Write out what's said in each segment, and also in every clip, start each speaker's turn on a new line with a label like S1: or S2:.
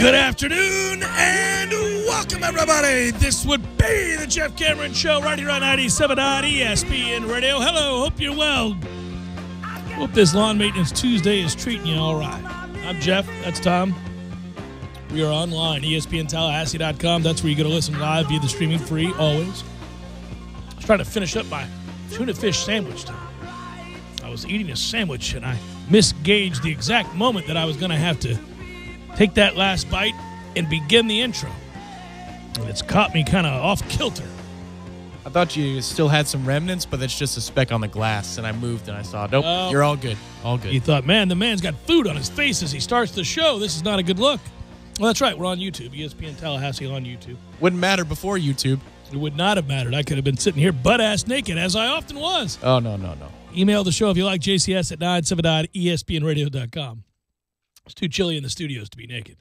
S1: Good afternoon and welcome, everybody. This would be the Jeff Cameron Show right here on 97 on ESPN Radio. Hello, hope you're well. Hope this Lawn Maintenance Tuesday is treating you all right. I'm Jeff, that's Tom. We are online, ESPNTallahassee.com. That's where you go to listen live via the streaming free, always. I was trying to finish up my tuna fish sandwich. I was eating a sandwich, and I misgauged the exact moment that I was going to have to take that last bite and begin the intro. And it's caught me kind of off kilter.
S2: I thought you still had some remnants, but that's just a speck on the glass. And I moved and I saw, nope, you're all good. All good.
S1: You thought, man, the man's got food on his face as he starts the show. This is not a good look. Well, that's right. We're on YouTube. ESPN Tallahassee on YouTube.
S2: Wouldn't matter before YouTube.
S1: It would not have mattered. I could have been sitting here butt-ass naked, as I often was.
S2: Oh, no.
S1: Email the show if you like, JCS at 97.espnradio.com. It's too chilly in the studios to be naked.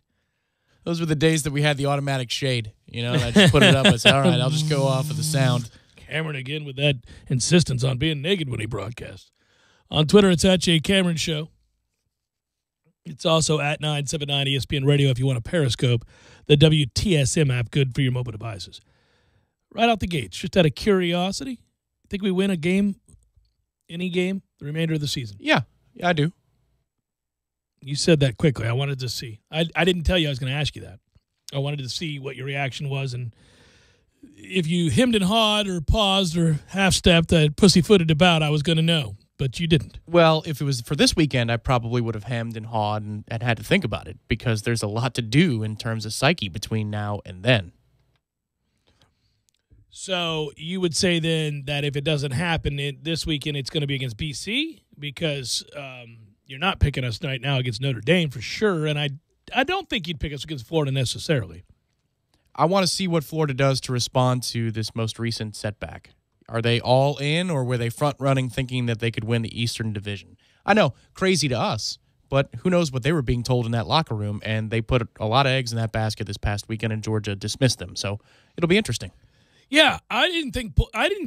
S2: Those were the days that we had the automatic shade, and I just put it up and said, all right, I'll just go off of the sound.
S1: Cameron again with that insistence on being naked when he broadcasts. On Twitter, it's at J Cameron Show. It's also at 979 ESPN Radio if you want to Periscope, the WTSM app, good for your mobile devices. Right out the gates, just out of curiosity, think we win a game, any game, the remainder of the season?
S2: Yeah, I do.
S1: You said that quickly. I wanted to see. I didn't tell you I was going to ask you that. I wanted to see what your reaction was, and if you hemmed and hawed or paused or half-stepped, pussyfooted about, I was going to know, but you didn't.
S2: Well, if it was for this weekend, I probably would have hemmed and hawed and had to think about it because there's a lot to do in terms of psyche between now and then.
S1: So you would say then that if it doesn't happen this weekend, it's going to be against BC because you're not picking us right now against Notre Dame for sure, and I don't think you'd pick us against Florida necessarily.
S2: I want to see what Florida does to respond to this most recent setback. Are they all in, or were they front-running thinking that they could win the Eastern Division? I know, crazy to us, but who knows what they were being told in that locker room, and they put a lot of eggs in that basket this past weekend, and Georgia dismissed them, so it'll be interesting.
S1: Yeah, I didn't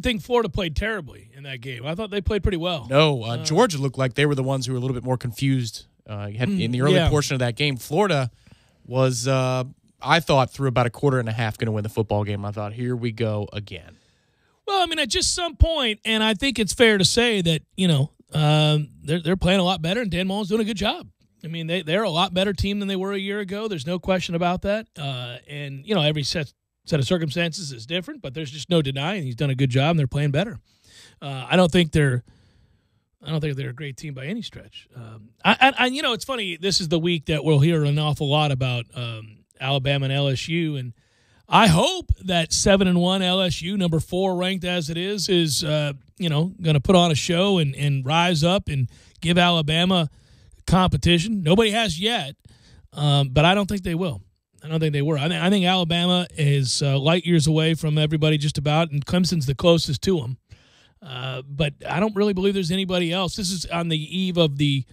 S1: think Florida played terribly in that game. I thought they played pretty well.
S2: No, Georgia looked like they were the ones who were a little bit more confused in the early portion of that game. Florida was, I thought, through about a quarter and a half going to win the football game. I thought, here we go again.
S1: Well, I mean, at just some point, and I think it's fair to say that, they're playing a lot better, and Dan Mullen's doing a good job. I mean, they're a lot better team than they were a year ago. There's no question about that. And, every set of circumstances is different, but there's just no denying he's done a good job and they're playing better. I don't think they're a great team by any stretch. It's funny. This is the week that we'll hear an awful lot about Alabama and LSU, and I hope that 7-1 LSU, number 4 ranked as it is going to put on a show and rise up and give Alabama competition. Nobody has yet, but I don't think they will. I don't think they were. I think Alabama is light years away from everybody just about, and Clemson's the closest to them. But I don't really believe there's anybody else. This is on the eve of the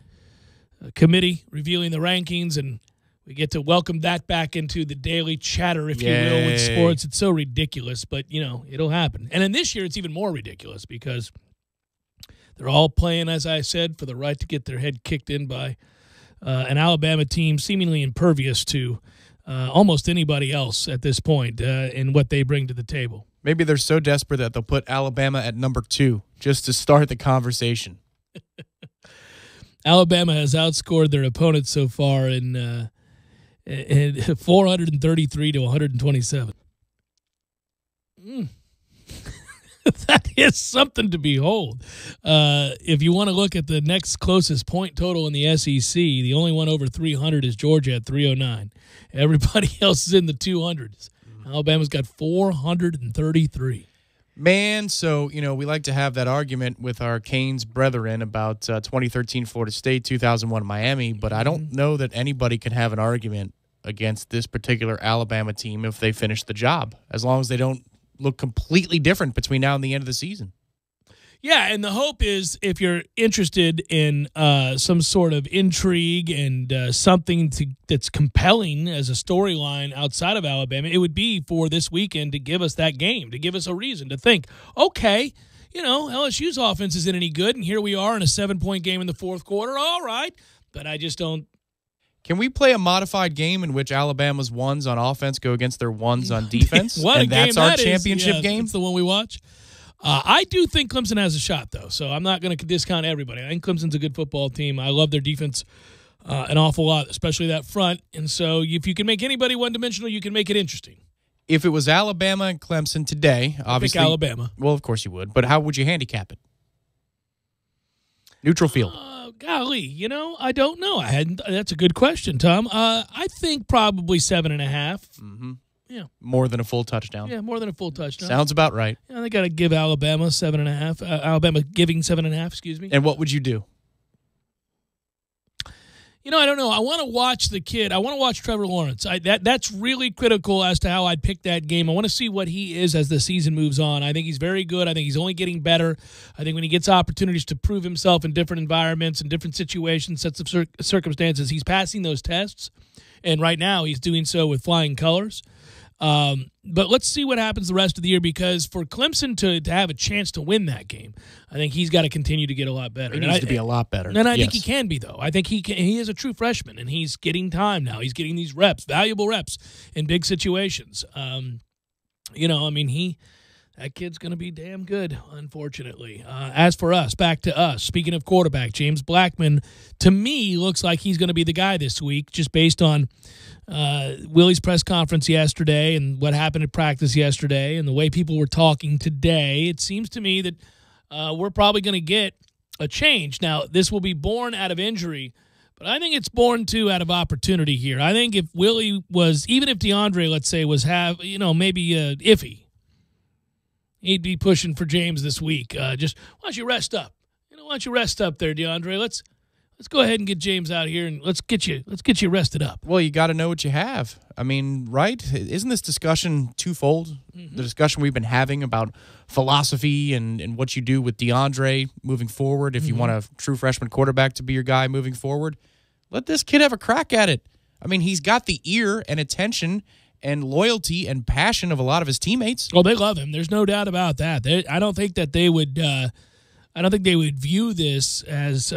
S1: committee revealing the rankings, and we get to welcome that back into the daily chatter, if you will, with sports. It's so ridiculous, but, it'll happen. And then this year it's even more ridiculous because they're all playing, as I said, for the right to get their head kicked in by an Alabama team seemingly impervious to almost anybody else at this point in what they bring to the table.
S2: Maybe they're so desperate that they'll put Alabama at number 2 just to start the conversation.
S1: Alabama has outscored their opponents so far in 433 to 127. That is something to behold. If you want to look at the next closest point total in the SEC, the only one over 300 is Georgia at 309. Everybody else is in the 200s. Alabama's got 433.
S2: Man, so, we like to have that argument with our Canes brethren about 2013 Florida State, 2001 Miami, but I don't know that anybody can have an argument against this particular Alabama team if they finish the job, as long as they don't look completely different between now and the end of the season.
S1: Yeah, and the hope is if you're interested in some sort of intrigue and something that's compelling as a storyline outside of Alabama, it would be for this weekend to give us that game, to give us a reason to think, okay, LSU's offense isn't any good, and here we are in a 7-point game in the fourth quarter. All right, but I just don't
S2: Can we play a modified game in which Alabama's ones on offense go against their ones on defense?
S1: And
S2: that's our championship game?
S1: That's the one we watch. I do think Clemson has a shot, though, so I'm not going to discount everybody. I think Clemson's a good football team. I love their defense an awful lot, especially that front. And so if you can make anybody one-dimensional, you can make it interesting.
S2: If it was Alabama and Clemson today, obviously.
S1: I pick Alabama.
S2: Well, of course you would. But how would you handicap it? Neutral field.
S1: Golly, I don't know. That's a good question, Tom. I think probably 7.5.
S2: Mm-hmm.
S1: Yeah,
S2: more than a full touchdown.
S1: Yeah, more than a full touchdown.
S2: Sounds about right.
S1: Yeah, they got to give Alabama 7.5. Alabama giving 7.5. Excuse me.
S2: And what would you do?
S1: I don't know. I want to watch the kid. I want to watch Trevor Lawrence. That's really critical as to how I'd pick that game. I want to see what he is as the season moves on. I think he's very good. I think he's only getting better. I think when he gets opportunities to prove himself in different environments and different situations, sets of circumstances, he's passing those tests. And right now he's doing so with flying colors. But let's see what happens the rest of the year, because for Clemson to have a chance to win that game, I think he's got to continue to get a lot better.
S2: He needs to be a lot better.
S1: And I think he can be, though. I think he is a true freshman, and he's getting time now. He's getting these reps, valuable reps in big situations. That kid's going to be damn good, unfortunately. As for us, back to us. Speaking of quarterback, James Blackman, to me, looks like he's going to be the guy this week, just based on Willie's press conference yesterday and what happened at practice yesterday and the way people were talking today. It seems to me that we're probably going to get a change. Now, this will be born out of injury, but I think it's born, too, out of opportunity here. I think if Willie was, even if DeAndre, let's say, was maybe iffy, he'd be pushing for James this week. Just why don't you rest up? Why don't you rest up there, DeAndre? Let's go ahead and get James out here and let's get you rested up.
S2: Well, you got to know what you have. I mean, right? Isn't this discussion twofold? Mm-hmm. The discussion we've been having about philosophy and what you do with DeAndre moving forward. If you want a true freshman quarterback to be your guy moving forward, let this kid have a crack at it. I mean, he's got the ear and attention and loyalty and passion of a lot of his teammates.
S1: Oh, they love him. There's no doubt about that. I don't think that they would. I don't think they would view this as,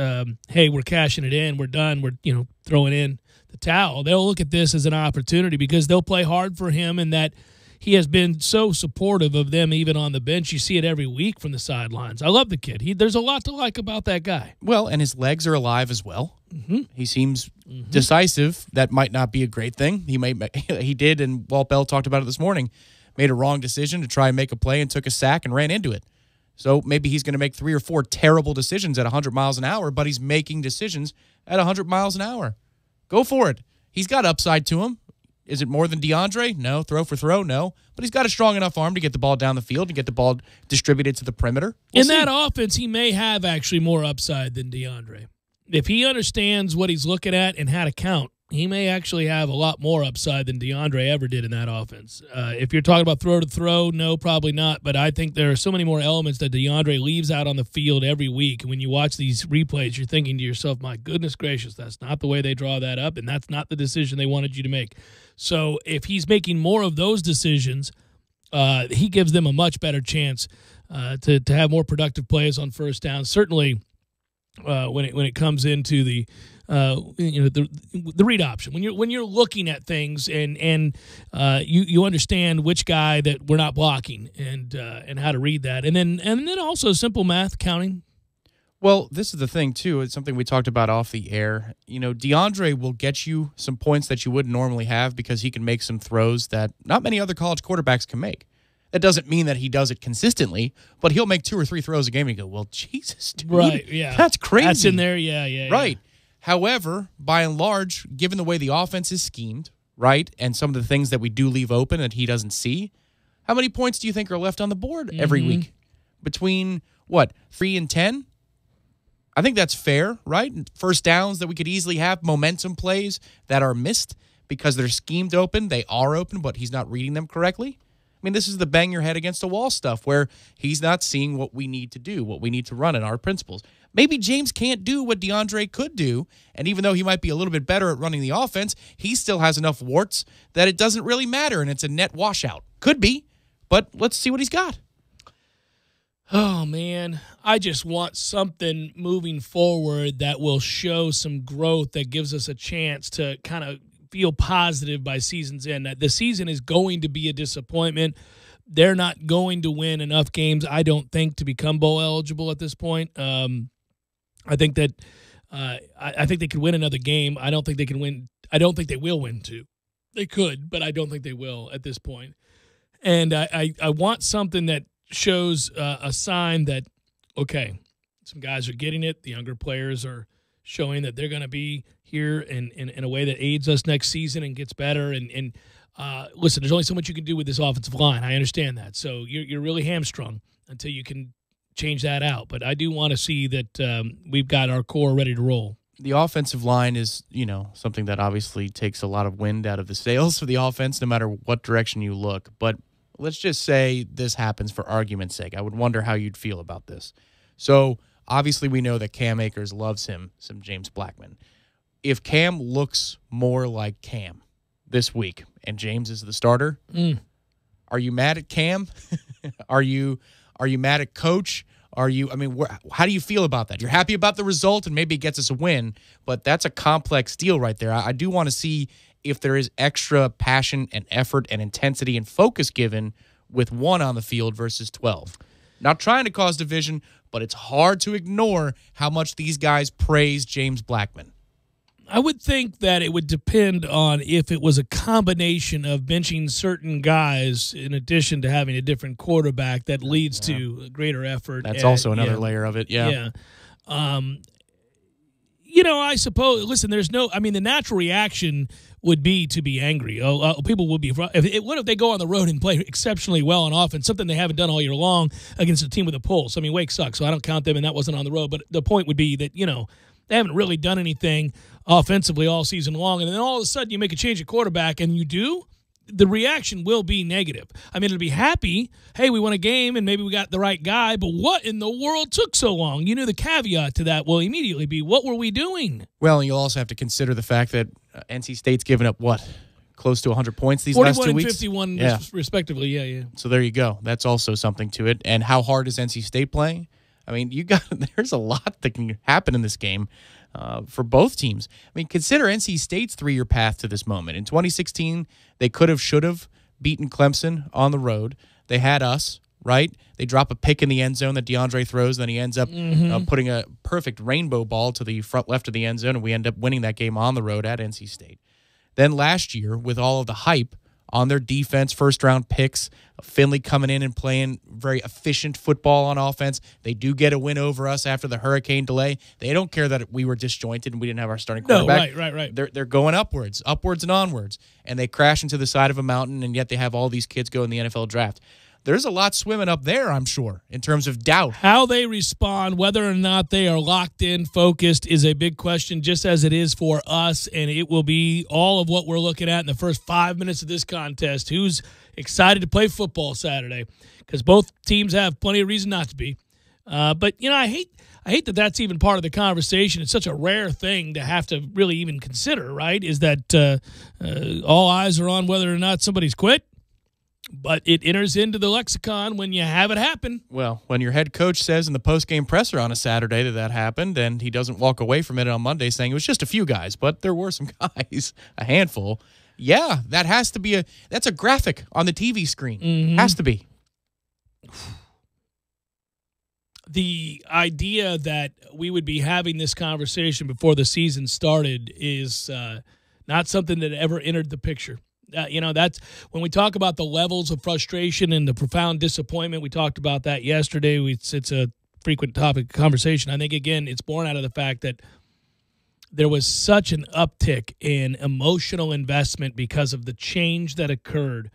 S1: hey, we're cashing it in, we're done, we're throwing in the towel. They'll look at this as an opportunity because they'll play hard for him, and that he has been so supportive of them even on the bench. You see it every week from the sidelines. I love the kid. There's a lot to like about that guy.
S2: Well, and his legs are alive as well.
S1: Mm-hmm.
S2: He seems decisive. That might not be a great thing. He did, and Walt Bell talked about it this morning, made a wrong decision to try and make a play and took a sack and ran into it. So maybe he's going to make 3 or 4 terrible decisions at 100 miles an hour, but he's making decisions at 100 miles an hour. Go for it. He's got upside to him. Is it more than DeAndre? No. Throw for throw? No. But he's got a strong enough arm to get the ball down the field and get the ball distributed to the perimeter.
S1: In that offense, he may have actually more upside than DeAndre. If he understands what he's looking at and how to count, he may actually have a lot more upside than DeAndre ever did in that offense. If you're talking about throw to throw, no, probably not. But I think there are so many more elements that DeAndre leaves out on the field every week. And when you watch these replays, you're thinking to yourself, my goodness gracious, that's not the way they draw that up, and that's not the decision they wanted you to make. So if he's making more of those decisions, he gives them a much better chance to have more productive plays on first down. Certainly when it comes into the read option, when you're looking at things and you understand which guy that we're not blocking and how to read that, and then also simple math, counting.
S2: Well, this is the thing too. It's something we talked about off the air. DeAndre will get you some points that you wouldn't normally have because he can make some throws that not many other college quarterbacks can make. That doesn't mean that he does it consistently, but he'll make 2 or 3 throws a game and you go, well, Jesus, dude,
S1: right? Yeah,
S2: that's crazy.
S1: That's in there. Yeah.
S2: Right. However, by and large, given the way the offense is schemed, right, and some of the things that we do leave open that he doesn't see, how many points do you think are left on the board every week? Between, 3 and 10? I think that's fair, right? First downs that we could easily have, momentum plays that are missed because they're schemed open. They are open, but he's not reading them correctly. I mean, this is the bang your head against the wall stuff where he's not seeing what we need to do, what we need to run in our principles. Maybe James can't do what DeAndre could do, and even though he might be a little bit better at running the offense, he still has enough warts that it doesn't really matter, and it's a net washout. Could be, but let's see what he's got.
S1: Oh, man. I just want something moving forward that will show some growth that gives us a chance to kind of feel positive by season's end. That the season is going to be a disappointment. They're not going to win enough games, I don't think, to become bowl eligible at this point. I think that I think they could win another game. I don't think they can win. I don't think they will win two. They could, but I don't think they will at this point. And I want something that shows a sign that, okay, some guys are getting it. The younger players are showing that they're going to be here in a way that aids us next season and gets better. And listen, there's only so much you can do with this offensive line. I understand that. So you're really hamstrung until you can change that out. But I do want to see that we've got our core ready to roll.
S2: The offensive line is, something that obviously takes a lot of wind out of the sails for the offense, no matter what direction you look. But let's just say this happens for argument's sake. I would wonder how you'd feel about this. So obviously we know that Cam Akers loves him some James Blackman. If Cam looks more like Cam this week and James is the starter, are you mad at Cam? Are you mad at Coach? How do you feel about that? You're happy about the result and maybe it gets us a win, but that's a complex deal right there. I do want to see if there is extra passion and effort and intensity and focus given with 1 on the field versus 12. Not trying to cause division, but it's hard to ignore how much these guys praise James Blackman.
S1: I would think that it would depend on if it was a combination of benching certain guys in addition to having a different quarterback that leads to greater effort.
S2: That's also another layer of it, yeah.
S1: I suppose, listen, the natural reaction would be to be angry. People would be. What if they go on the road and play exceptionally well on offense, something they haven't done all year long against a team with a pulse? I mean, Wake sucks, so I don't count them, and that wasn't on the road. But the point would be that, they haven't really done anything offensively all season long, and then all of a sudden you make a change at quarterback, and you do, the reaction will be negative. I mean, it'll be happy, hey, we won a game, and maybe we got the right guy, but what in the world took so long? The caveat to that will immediately be, what were we doing?
S2: Well, and you'll also have to consider the fact that NC State's given up, close to 100 points these last 2 weeks?
S1: 41 and 51, respectively, yeah.
S2: So there you go. That's also something to it. And how hard is NC State playing? I mean, there's a lot that can happen in this game for both teams. I mean, consider NC State's 3-year path to this moment. In 2016, they should have beaten Clemson on the road. They had us, right? They drop a pick in the end zone that DeAndre throws, then he ends up putting a perfect rainbow ball to the front left of the end zone, and we end up winning that game on the road at NC State. Then last year, with all of the hype on their defense, first-round picks, Finley coming in and playing very efficient football on offense. They do get a win over us after the hurricane delay. They don't care that we were disjointed and we didn't have our starting quarterback.
S1: No, right.
S2: They're going upwards and onwards, and they crash into the side of a mountain, and yet they have all these kids go in the NFL draft. There's a lot swimming up there, I'm sure, in terms of doubt.
S1: How they respond, whether or not they are locked in, focused, is a big question, just as it is for us, and it will be all of what we're looking at in the first 5 minutes of this contest. Who's excited to play football Saturday? Because both teams have plenty of reason not to be. But, I hate that that's even part of the conversation. It's such a rare thing to have to really even consider, right, is that all eyes are on whether or not somebody's quit. But it enters into the lexicon when you have it happen.
S2: Well, when your head coach says in the postgame presser on a Saturday that happened, and he doesn't walk away from it on Monday saying it was just a few guys, but there were some guys, a handful. Yeah, that has to be that's a graphic on the TV screen. Mm-hmm. Has to be.
S1: The idea that we would be having this conversation before the season started is not something that ever entered the picture. That's when we talk about the levels of frustration and the profound disappointment. We talked about that yesterday. It's a frequent topic of conversation. I think, again, it's born out of the fact that there was such an uptick in emotional investment because of the change that occurred,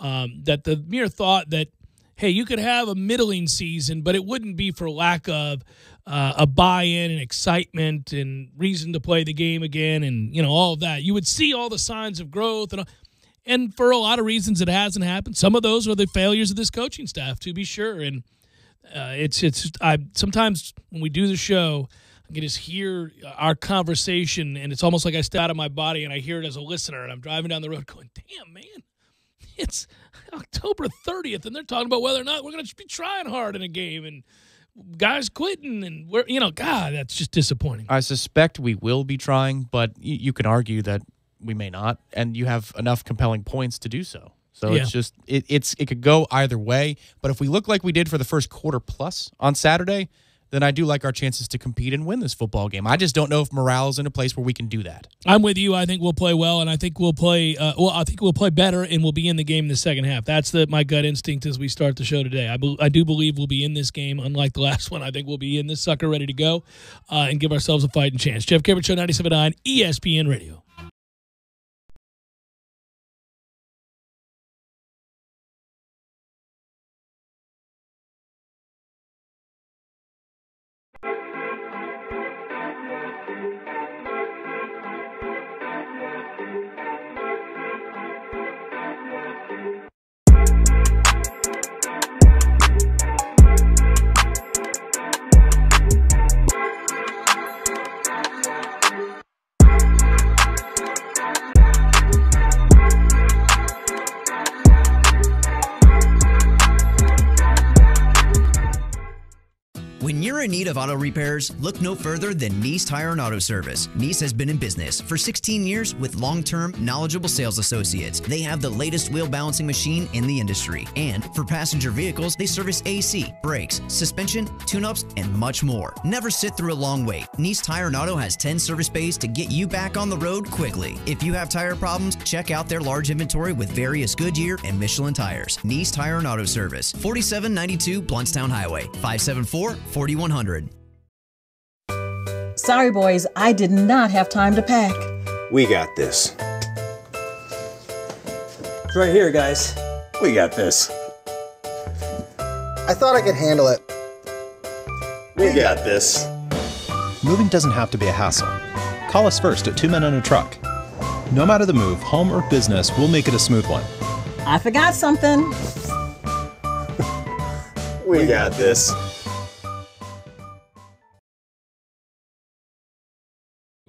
S1: that the mere thought that, hey, you could have a middling season, but it wouldn't be for lack of a buy-in and excitement and reason to play the game again and, all of that. You would see all the signs of growth and for a lot of reasons it hasn't happened. Some of those are the failures of this coaching staff, to be sure. And sometimes when we do the show, I can just hear our conversation, and it's almost like I step out of my body and I hear it as a listener, and I'm driving down the road going, damn, man, October 30th, and they're talking about whether or not we're going to be trying hard in a game and guys quitting, and God, that's just disappointing.
S2: I suspect we will be trying, but you can argue that we may not, and you have enough compelling points to do so. So It's just it could go either way. But if we look like we did for the first quarter plus on Saturday, then I do like our chances to compete and win this football game. I just don't know if morale is in a place where we can do that.
S1: I'm with you. I think we'll play well, and I think we'll play I think we'll play better, and we'll be in the game in the second half. That's my gut instinct as we start the show today. I do believe we'll be in this game, unlike the last one. I think we'll be in this sucker ready to go and give ourselves a fighting chance. Jeff Cameron Show, 97.9 ESPN Radio.
S3: When you're in need of auto repairs, look no further than Nice Tire and Auto Service. Nice has been in business for 16 years with long-term, knowledgeable sales associates. They have the latest wheel balancing machine in the industry. And for passenger vehicles, they service AC, brakes, suspension, tune-ups, and much more. Never sit through a long wait. Nice Tire and Auto has 10 service bays to get you back on the road quickly. If you have tire problems, check out their large inventory with various Goodyear and Michelin tires. Nice Tire and Auto Service, 4792 Bluntstown Highway, 574-4100.
S4: Sorry, boys, I did not have time to pack.
S5: We got this.
S6: It's right here, guys.
S5: We got this.
S7: I thought I could handle it.
S5: We got this.
S8: Moving doesn't have to be a hassle. Call us first at 2 Men and a Truck. No matter the move, home or business, we'll make it a smooth one.
S4: I forgot something.
S5: We got this.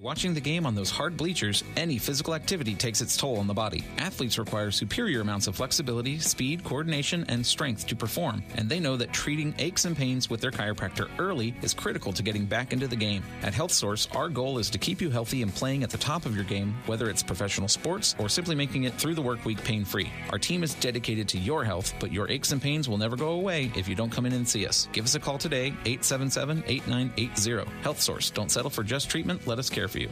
S9: Watching the game on those hard bleachers, any physical activity takes its toll on the body. Athletes require superior amounts of flexibility, speed, coordination, and strength to perform, and they know that treating aches and pains with their chiropractor early is critical to getting back into the game. At HealthSource, our goal is to keep you healthy and playing at the top of your game, whether it's professional sports or simply making it through the work week pain-free. Our team is dedicated to your health, but your aches and pains will never go away if you don't come in and see us. Give us a call today, 877-8980. HealthSource. Don't settle for just treatment. Let us care for you.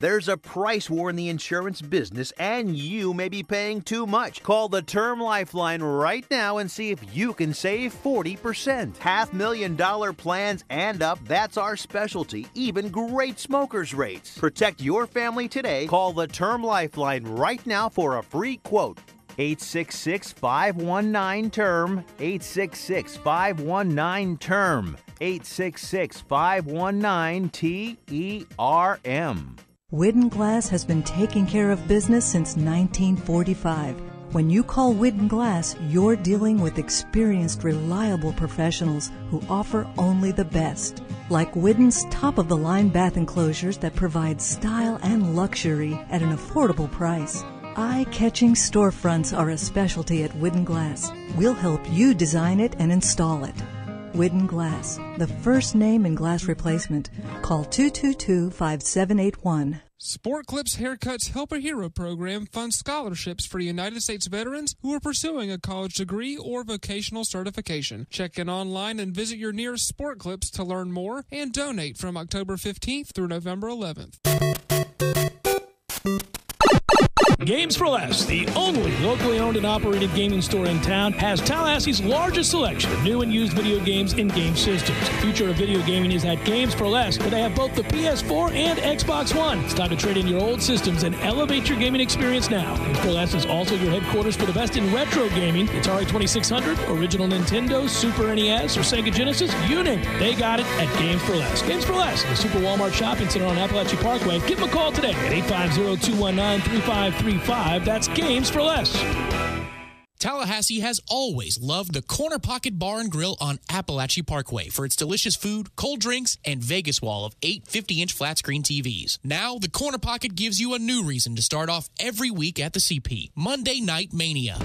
S10: There's a price war in the insurance business, and you may be paying too much. Call the Term Lifeline right now and see if you can save 40%. $500,000 plans and up, that's our specialty. Even great smokers' rates. Protect your family today. Call the Term Lifeline right now for a free quote. 866-519-TERM. 866-519-TERM. 866-519-TERM.
S11: Widden Glass has been taking care of business since 1945. When you call Widden Glass, you're dealing with experienced, reliable professionals who offer only the best. Like Widden's top-of-the-line bath enclosures that provide style and luxury at an affordable price. Eye-catching storefronts are a specialty at Widden Glass. We'll help you design it and install it. Widden Glass, the first name in glass replacement. Call 222-5781.
S12: Sport Clips Haircuts Help a Hero program funds scholarships for United States veterans who are pursuing a college degree or vocational certification. Check in online and visit your nearest Sport Clips to learn more and donate from October 15th through November 11th.
S1: Games for Less, the only locally owned and operated gaming store in town, has Tallahassee's largest selection of new and used video games and game systems. The future of video gaming is at Games for Less, where they have both the PS4 and Xbox One. It's time to trade in your old systems and elevate your gaming experience now. Games for Less is also your headquarters for the best in retro gaming. Atari 2600, original Nintendo, Super NES, or Sega Genesis, you name it. They got it at Games for Less. Games for Less, the Super Walmart Shopping Center on Appalachia Parkway. Give them a call today at 850-219-3535. That's Games for Less.
S2: Tallahassee has always loved the Corner Pocket Bar and Grill on Appalachia Parkway for its delicious food, cold drinks, and Vegas wall of 8 50-inch flat-screen TVs. Now, the Corner Pocket gives you a new reason to start off every week at the CP, Monday Night Mania.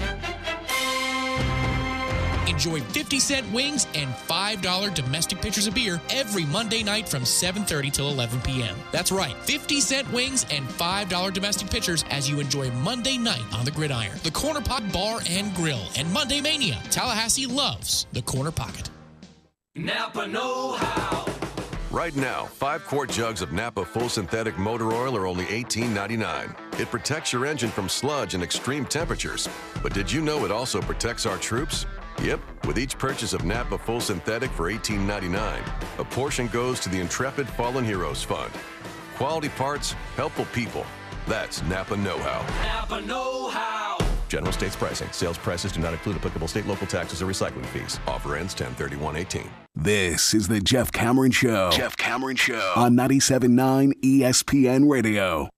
S2: Enjoy 50-cent wings and $5 domestic pitchers of beer every Monday night from 7:30 till 11 p.m. That's right, 50-cent wings and $5 domestic pitchers as you enjoy Monday night on the gridiron. The Corner Pocket Bar and Grill and Monday Mania. Tallahassee loves the Corner Pocket.
S6: Napa know-how.
S7: Right now, 5-quart jugs of Napa Full Synthetic Motor Oil are only $18.99. It protects your engine from sludge and extreme temperatures. But did you know it also protects our troops? Yep, with each purchase of Napa Full Synthetic for $18.99, a portion goes to the Intrepid Fallen Heroes Fund. Quality parts, helpful people. That's Napa know-how.
S6: Napa know-how.
S7: General States pricing. Sales prices do not include applicable state, local taxes, or recycling fees. Offer ends 10/31/18.
S13: This is the Jeff Cameron Show. Jeff Cameron Show on 97.9 ESPN Radio.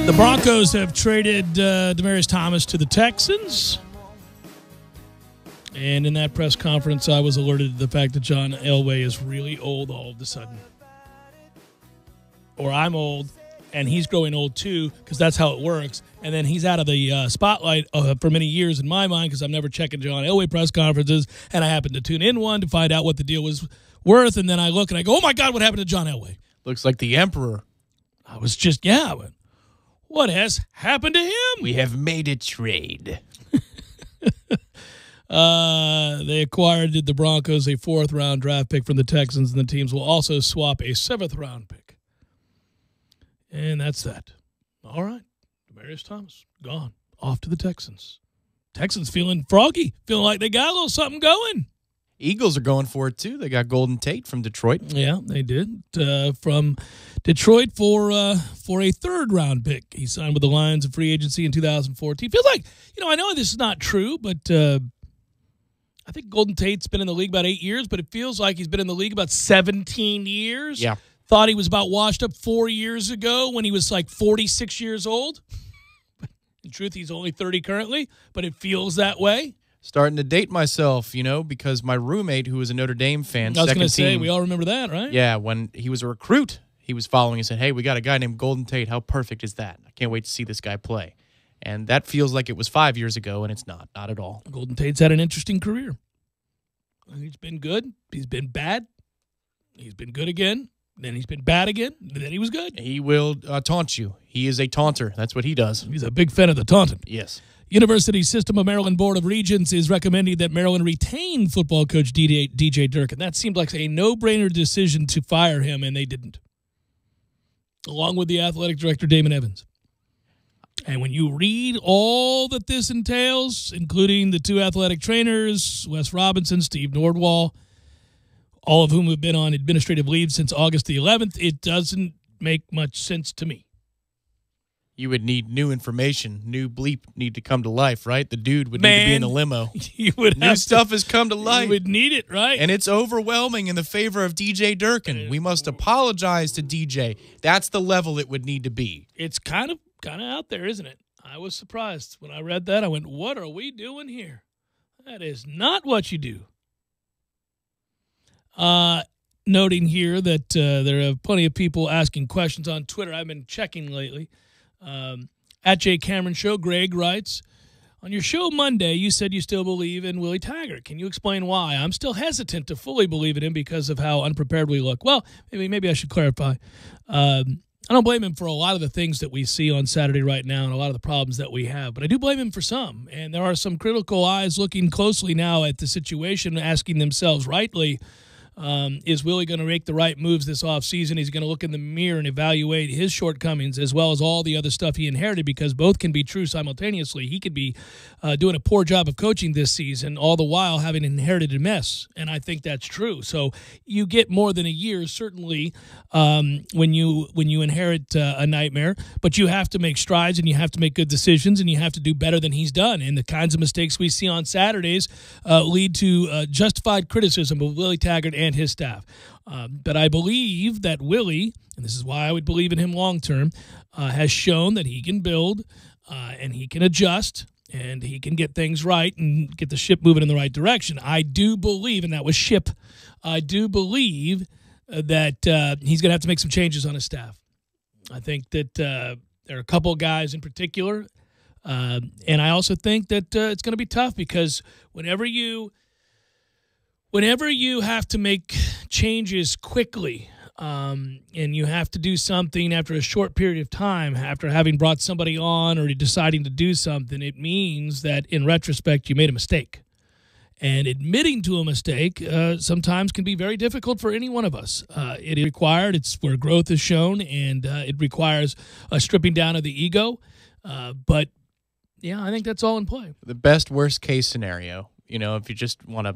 S1: The Broncos have traded Demaryius Thomas to the Texans. And in that press conference, I was alerted to the fact that John Elway is really old all of a sudden. Or I'm old, and he's growing old too, because that's how it works. And then he's out of the spotlight for many years in my mind, because I'm never checking John Elway press conferences, and I happened to tune in one to find out what the deal was worth, and then I look and I go, oh my God, what happened to John Elway?
S2: Looks like the Emperor.
S1: I was just, what has happened to him?
S2: We have made a trade.
S1: They acquired the Broncos a 4th-round draft pick from the Texans, and the teams will also swap a 7th-round pick. And that's that. All right. Demaryius Thomas, gone. Off to the Texans. Texans feeling froggy, feeling like they got a little something going.
S2: Eagles are going for it, too. They got Golden Tate from Detroit.
S1: Yeah, they did. From Detroit for a 3rd-round pick. He signed with the Lions in free agency in 2014. Feels like, I know this is not true, but I think Golden Tate's been in the league about 8 years, but it feels like he's been in the league about 17 years.
S2: Yeah.
S1: Thought he was about washed up 4 years ago when he was like 46 years old. In truth, he's only 30 currently, but it feels that way.
S2: Starting to date myself, because my roommate, who was a Notre Dame fan,
S1: I was going to say, we all remember that, right?
S2: Yeah, when he was a recruit, he was following and said, hey, we got a guy named Golden Tate. How perfect is that? I can't wait to see this guy play. And that feels like it was 5 years ago, and it's not at all.
S1: Golden Tate's had an interesting career. He's been good. He's been bad. He's been good again. Then he's been bad again. Then he was good.
S2: He will taunt you. He is a taunter. That's what he does.
S1: He's a big fan of the taunting.
S2: Yes.
S1: University System of Maryland Board of Regents is recommending that Maryland retain football coach DJ Durkin. That seemed like a no-brainer decision to fire him, and they didn't. Along with the athletic director, Damon Evans. And when you read all that this entails, including the 2 athletic trainers, Wes Robinson, Steve Nordwall, all of whom have been on administrative leave since August the 11th, it doesn't make much sense to me.
S2: You would need new information. New bleep need to come to life, right? The dude would need to be in a limo.
S1: You would
S2: new stuff has come to life.
S1: You would need it, right?
S2: And it's overwhelming in the favor of DJ Durkin. We must apologize to DJ. That's the level it would need to be.
S1: It's kind of out there, isn't it? I was surprised when I read that. I went, what are we doing here? That is not what you do. Noting here that there are plenty of people asking questions on Twitter. I've been checking lately. At Jay Cameron Show, Greg writes, on your show Monday, you said you still believe in Willie Taggart. Can you explain why? I'm still hesitant to fully believe in him because of how unprepared we look. Well, maybe I should clarify. I don't blame him for a lot of the things that we see on Saturday right now and a lot of the problems that we have, but I do blame him for some. And there are some critical eyes looking closely now at the situation, asking themselves rightly, Is Willie going to make the right moves this offseason? He's going to look in the mirror and evaluate his shortcomings as well as all the other stuff he inherited, because both can be true simultaneously. He could be doing a poor job of coaching this season, all the while having inherited a mess, and I think that's true. So you get more than a year, certainly, when you inherit a nightmare, but you have to make strides and you have to make good decisions and you have to do better than he's done. And the kinds of mistakes we see on Saturdays lead to justified criticism of Willie Taggart and his staff. But I believe that Willie, and this is why I would believe in him long term, has shown that he can build and he can adjust and he can get things right and get the ship moving in the right direction. I do believe, and that was ship, I do believe that he's going to have to make some changes on his staff. I think that there are a couple of guys in particular, and I also think that it's going to be tough because whenever you have to make changes quickly and you have to do something after a short period of time, after having brought somebody on or deciding to do something, it means that in retrospect you made a mistake. And admitting to a mistake sometimes can be very difficult for any one of us. It is required. It's where growth is shown, and it requires a stripping down of the ego. But, yeah, I think that's all in play.
S2: The best worst-case scenario, if you just want to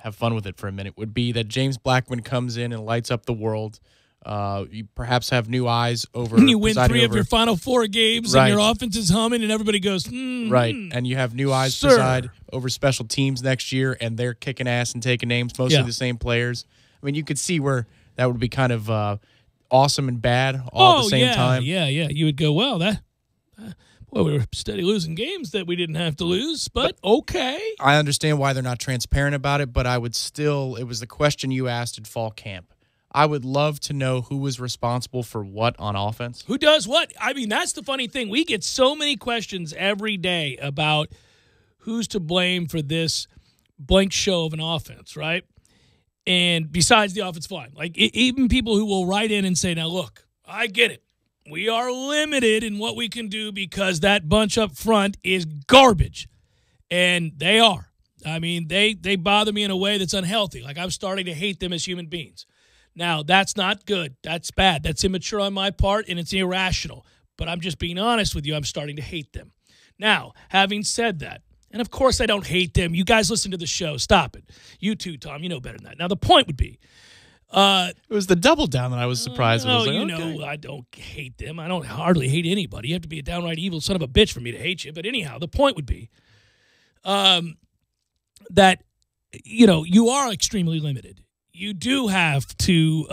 S2: have fun with it for a minute, would be that James Blackman comes in and lights up the world. You perhaps have new eyes over.
S1: And you win 3 of your final 4 games,
S2: right,
S1: and your offense is humming, and everybody goes,
S2: right. And you have new eyes preside over special teams next year, and they're kicking ass and taking names, mostly the same players. I mean, you could see where that would be kind of awesome and bad all at the same time.
S1: Yeah. You would go, well, we were steady losing games that we didn't have to lose, but okay.
S2: I understand why they're not transparent about it, but I would still, it was the question you asked at fall camp. I would love to know who was responsible for what on offense.
S1: Who does what? I mean, that's the funny thing. We get so many questions every day about who's to blame for this blank show of an offense, right? And besides the offensive line, like even people who will write in and say, now look, I get it. We are limited in what we can do because that bunch up front is garbage. And they are. I mean, they bother me in a way that's unhealthy. Like I'm starting to hate them as human beings. Now, that's not good. That's bad. That's immature on my part, and it's irrational. But I'm just being honest with you. I'm starting to hate them. Now, having said that, and of course I don't hate them. You guys listen to the show. Stop it. You too, Tom. You know better than that. Now, the point would be,
S2: it was the double down that I was surprised with.
S1: I don't hate them. I don't hardly hate anybody. You have to be a downright evil son of a bitch for me to hate you. But anyhow, the point would be that, you are extremely limited. You do have to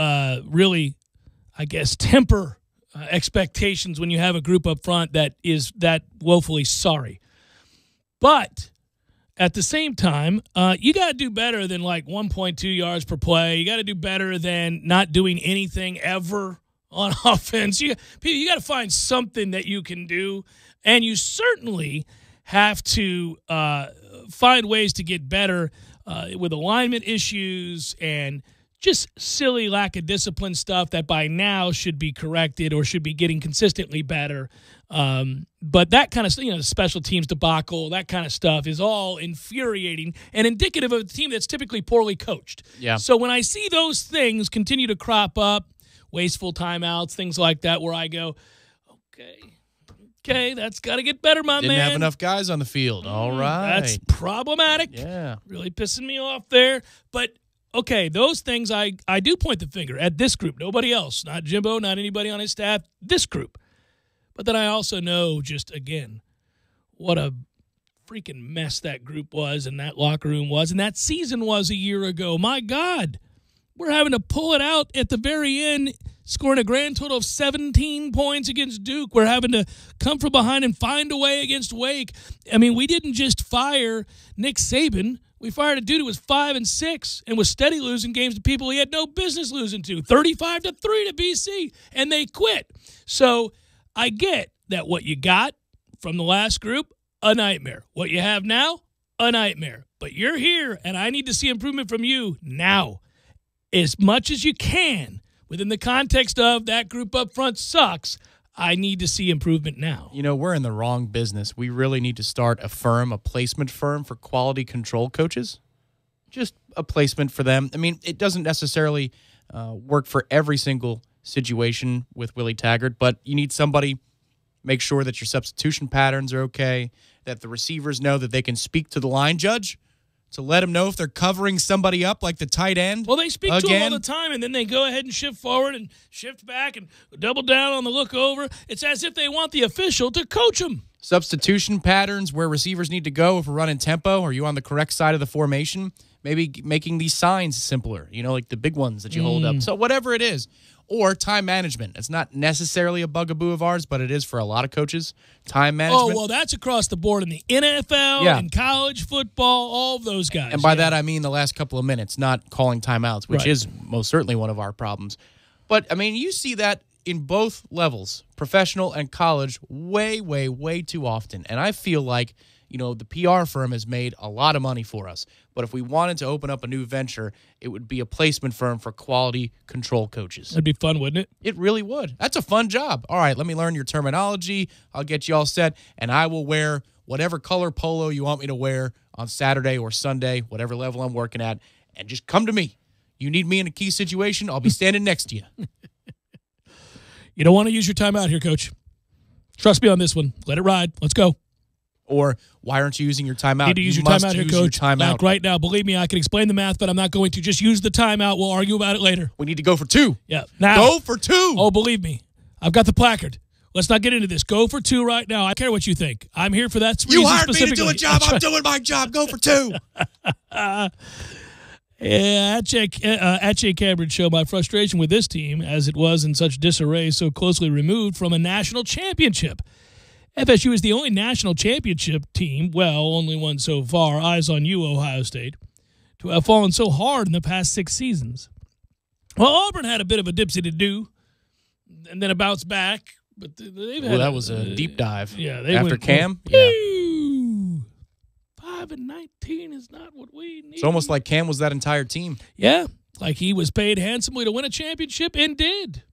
S1: really, I guess, temper expectations when you have a group up front that is that woefully sorry. But at the same time, you got to do better than like 1.2 yards per play. You got to do better than not doing anything ever on offense. You got to find something that you can do, and you certainly have to find ways to get better with alignment issues and just silly lack of discipline stuff that by now should be corrected or should be getting consistently better. But that kind of, special teams debacle, that kind of stuff is all infuriating and indicative of a team that's typically poorly coached.
S2: Yeah.
S1: So when I see those things continue to crop up, wasteful timeouts, things like that, where I go, okay, that's got to get better, my man.
S2: Didn't have enough guys on the field. All right.
S1: That's problematic.
S2: Yeah.
S1: Really pissing me off there. But, okay, those things I do point the finger at this group. Nobody else. Not Jimbo, not anybody on his staff. This group. But then I also know just, again, what a freaking mess that group was and that locker room was and that season was a year ago. My God. We're having to pull it out at the very end, scoring a grand total of 17 points against Duke. We're having to come from behind and find a way against Wake. I mean, we didn't just fire Nick Saban. We fired a dude who was 5-6 and was steady losing games to people he had no business losing to, 35-3 to BC, and they quit. So I get that what you got from the last group, a nightmare. What you have now, a nightmare. But you're here, and I need to see improvement from you now. As much as you can, within the context of that group up front sucks, I need to see improvement now.
S2: We're in the wrong business. We really need to start a placement firm for quality control coaches. just a placement for them. I mean, it doesn't necessarily work for every single situation with Willie Taggart, but you need somebody, make sure that your substitution patterns are okay, that the receivers know that they can speak to the line judge to let them know if they're covering somebody up like the tight end.
S1: Well, they speak to him all the time, and then they go ahead and shift forward and shift back and double down on the look over. It's as if they want the official to coach them.
S2: Substitution patterns, where receivers need to go if we're running tempo. Are you on the correct side of the formation? Maybe making these signs simpler, like the big ones that you hold up. So whatever it is. Or time management. It's not necessarily a bugaboo of ours, but it is for a lot of coaches. Time management.
S1: Oh, well, that's across the board in the NFL, in college football, all of those guys.
S2: And by that, I mean the last couple of minutes, not calling timeouts, which is most certainly one of our problems. But, I mean, you see that in both levels, professional and college, way, way, way too often. And I feel like, the PR firm has made a lot of money for us. But if we wanted to open up a new venture, it would be a placement firm for quality control coaches.
S1: That'd be fun, wouldn't it?
S2: It really would. That's a fun job. All right, let me learn your terminology. I'll get you all set, and I will wear whatever color polo you want me to wear on Saturday or Sunday, whatever level I'm working at, and just come to me. You need me in a key situation, I'll be standing next to you.
S1: You don't want to use your timeout here, Coach. Trust me on this one. Let it ride. Let's go.
S2: Or why aren't you using your timeout?
S1: You need to use your timeout here, Coach. Like right now. Believe me, I can explain the math, but I'm not going to. Just use the timeout. We'll argue about it later.
S2: We need to go for 2.
S1: Yeah. Now.
S2: Go for 2.
S1: Oh, believe me. I've got the placard. Let's not get into this. Go for 2 right now. I don't care what you think. I'm here for that reason.
S2: You hired me to do a job. I'm doing my job. Go for 2.
S1: At Jay Cameron Show, my frustration with this team, as it was in such disarray, so closely removed from a national championship. FSU is the only national championship team, well, only one so far, eyes on you, Ohio State, to have fallen so hard in the past 6 seasons. Well, Auburn had a bit of a dipsy-to-do, and then a bounce back. But they've had
S2: that was a deep dive.
S1: Yeah, they
S2: after
S1: went,
S2: Cam.
S1: Yeah. 5-19 is not what we need.
S2: It's almost like Cam was that entire team.
S1: Yeah, like he was paid handsomely to win a championship and did.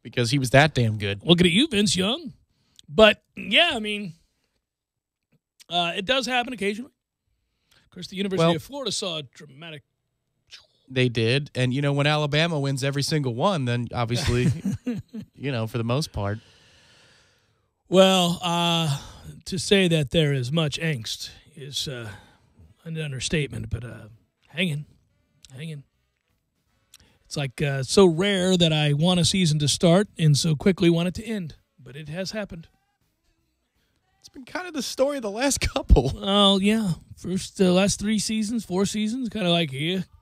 S2: Because he was that damn good.
S1: Looking at you, Vince Young. But, yeah, I mean, it does happen occasionally. Of course, the University of Florida saw a dramatic.
S2: They did. And, when Alabama wins every single one, then obviously, for the most part.
S1: Well, to say that there is much angst is an understatement, but hang in. It's like so rare that I want a season to start and so quickly want it to end. But it has happened.
S2: It's been kind of the story of the last couple.
S1: Oh, yeah. Last 3 seasons, 4 seasons, kind of like,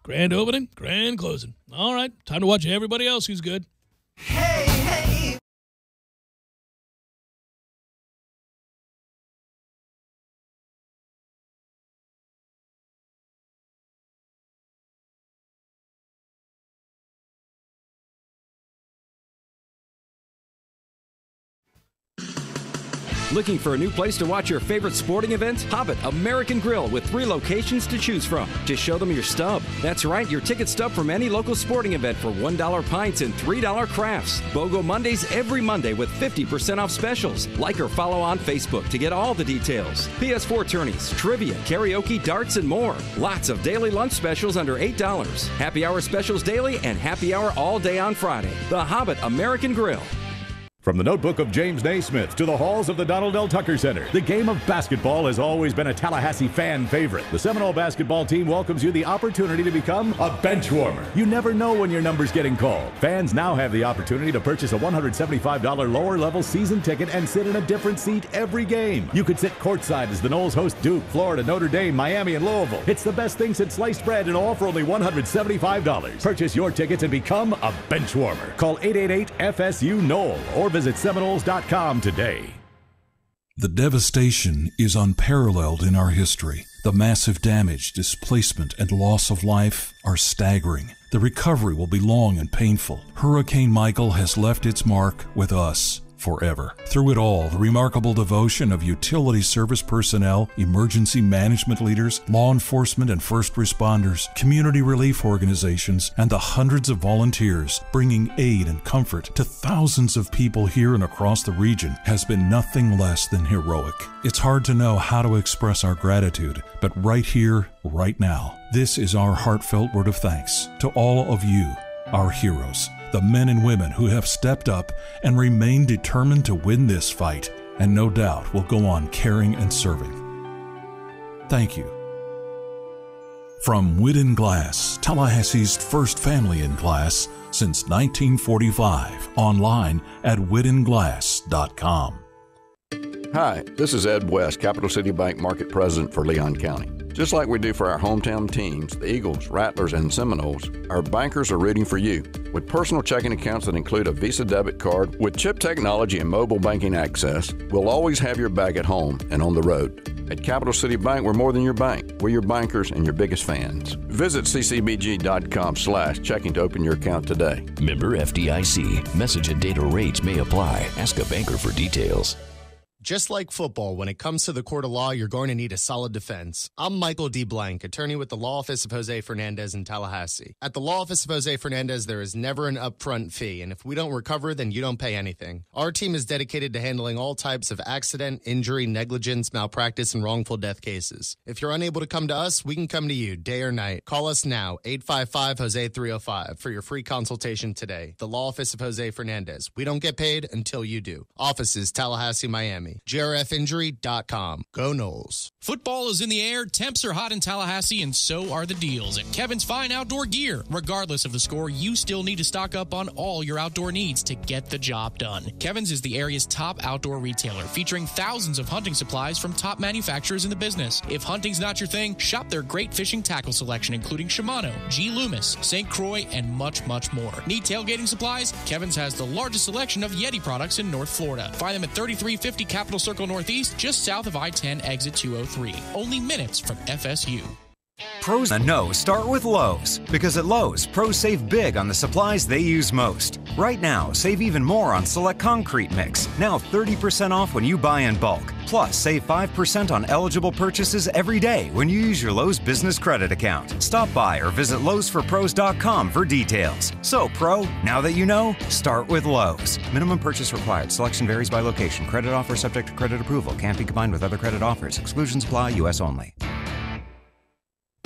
S1: grand opening, grand closing. All right, time to watch everybody else who's good.
S6: Hey, hey.
S14: Looking for a new place to watch your favorite sporting events? Hobbit American Grill with 3 locations to choose from. Just show them your stub. That's right, your ticket stub from any local sporting event for $1 pints and $3 crafts. BOGO Mondays every Monday with 50% off specials. Like or follow on Facebook to get all the details. PS4 tourneys, trivia, karaoke, darts, and more. Lots of daily lunch specials under $8. Happy hour specials daily and happy hour all day on Friday. The Hobbit American Grill.
S15: From the notebook of James Naismith to the halls of the Donald L. Tucker Center, the game of basketball has always been a Tallahassee fan favorite. The Seminole basketball team welcomes you the opportunity to become a bench warmer. You never know when your number's getting called. Fans now have the opportunity to purchase a $175 lower-level season ticket and sit in a different seat every game. You could sit courtside as the Noles host Duke, Florida, Notre Dame, Miami, and Louisville. It's the best thing since sliced bread and all for only $175. Purchase your tickets and become a bench warmer. Call 888-FSU-NOLE or visit Seminoles.com today.
S16: The devastation is unparalleled in our history. The massive damage, displacement, and loss of life are staggering. The recovery will be long and painful. Hurricane Michael has left its mark with us. forever. Through it all, the remarkable devotion of utility service personnel, emergency management leaders, law enforcement and first responders, community relief organizations, and the hundreds of volunteers bringing aid and comfort to thousands of people here and across the region has been nothing less than heroic. It's hard to know how to express our gratitude, but right here, right now, this is our heartfelt word of thanks to all of you, our heroes, the men and women who have stepped up and remain determined to win this fight, and no doubt will go on caring and serving. Thank you. From Wood and Glass, Tallahassee's first family in glass since 1945, online at woodandglass.com.
S17: Hi, this is Ed West, Capital City Bank Market President for Leon County. Just like we do for our hometown teams, the Eagles, Rattlers, and Seminoles, our bankers are rooting for you. With personal checking accounts that include a Visa debit card, with chip technology and mobile banking access, we'll always have your back at home and on the road. At Capital City Bank, we're more than your bank. We're your bankers and your biggest fans. Visit ccbg.com/checking to open your account today.
S18: Member FDIC. Message and data rates may apply. Ask a banker for details.
S19: Just like football, when it comes to the court of law, you're going to need a solid defense. I'm Michael D. Blank, attorney with the Law Office of Jose Fernandez in Tallahassee. At the Law Office of Jose Fernandez, there is never an upfront fee, and if we don't recover, then you don't pay anything. Our team is dedicated to handling all types of accident, injury, negligence, malpractice, and wrongful death cases. If you're unable to come to us, we can come to you day or night. Call us now, 855-HOSE-305, for your free consultation today. The Law Office of Jose Fernandez. We don't get paid until you do. Offices, Tallahassee, Miami. JRFinjury.com. Go Noles.
S2: Football is in the air, temps are hot in Tallahassee, and so are the deals at Kevin's Fine Outdoor Gear. Regardless of the score, you still need to stock up on all your outdoor needs to get the job done. Kevin's is the area's top outdoor retailer, featuring thousands of hunting supplies from top manufacturers in the business. If hunting's not your thing, shop their great fishing tackle selection, including Shimano, G. Loomis, St. Croix, and much, much more. Need tailgating supplies? Kevin's has the largest selection of Yeti products in North Florida. Find them at 3350 Capital Circle Northeast, just south of I-10 exit 203. Only minutes from FSU.
S20: Pros know start with Lowe's, because at Lowe's, pros save big on the supplies they use most. Right now, save even more on select concrete mix, now 30% off when you buy in bulk. Plus, save 5% on eligible purchases every day when you use your Lowe's Business Credit account. Stop by or visit lowesforpros.com for details. So, Pro, now that you know, start with Lowe's. Minimum purchase required. Selection varies by location. Credit offer subject to credit approval. Can't be combined with other credit offers. Exclusions apply. U.S. only.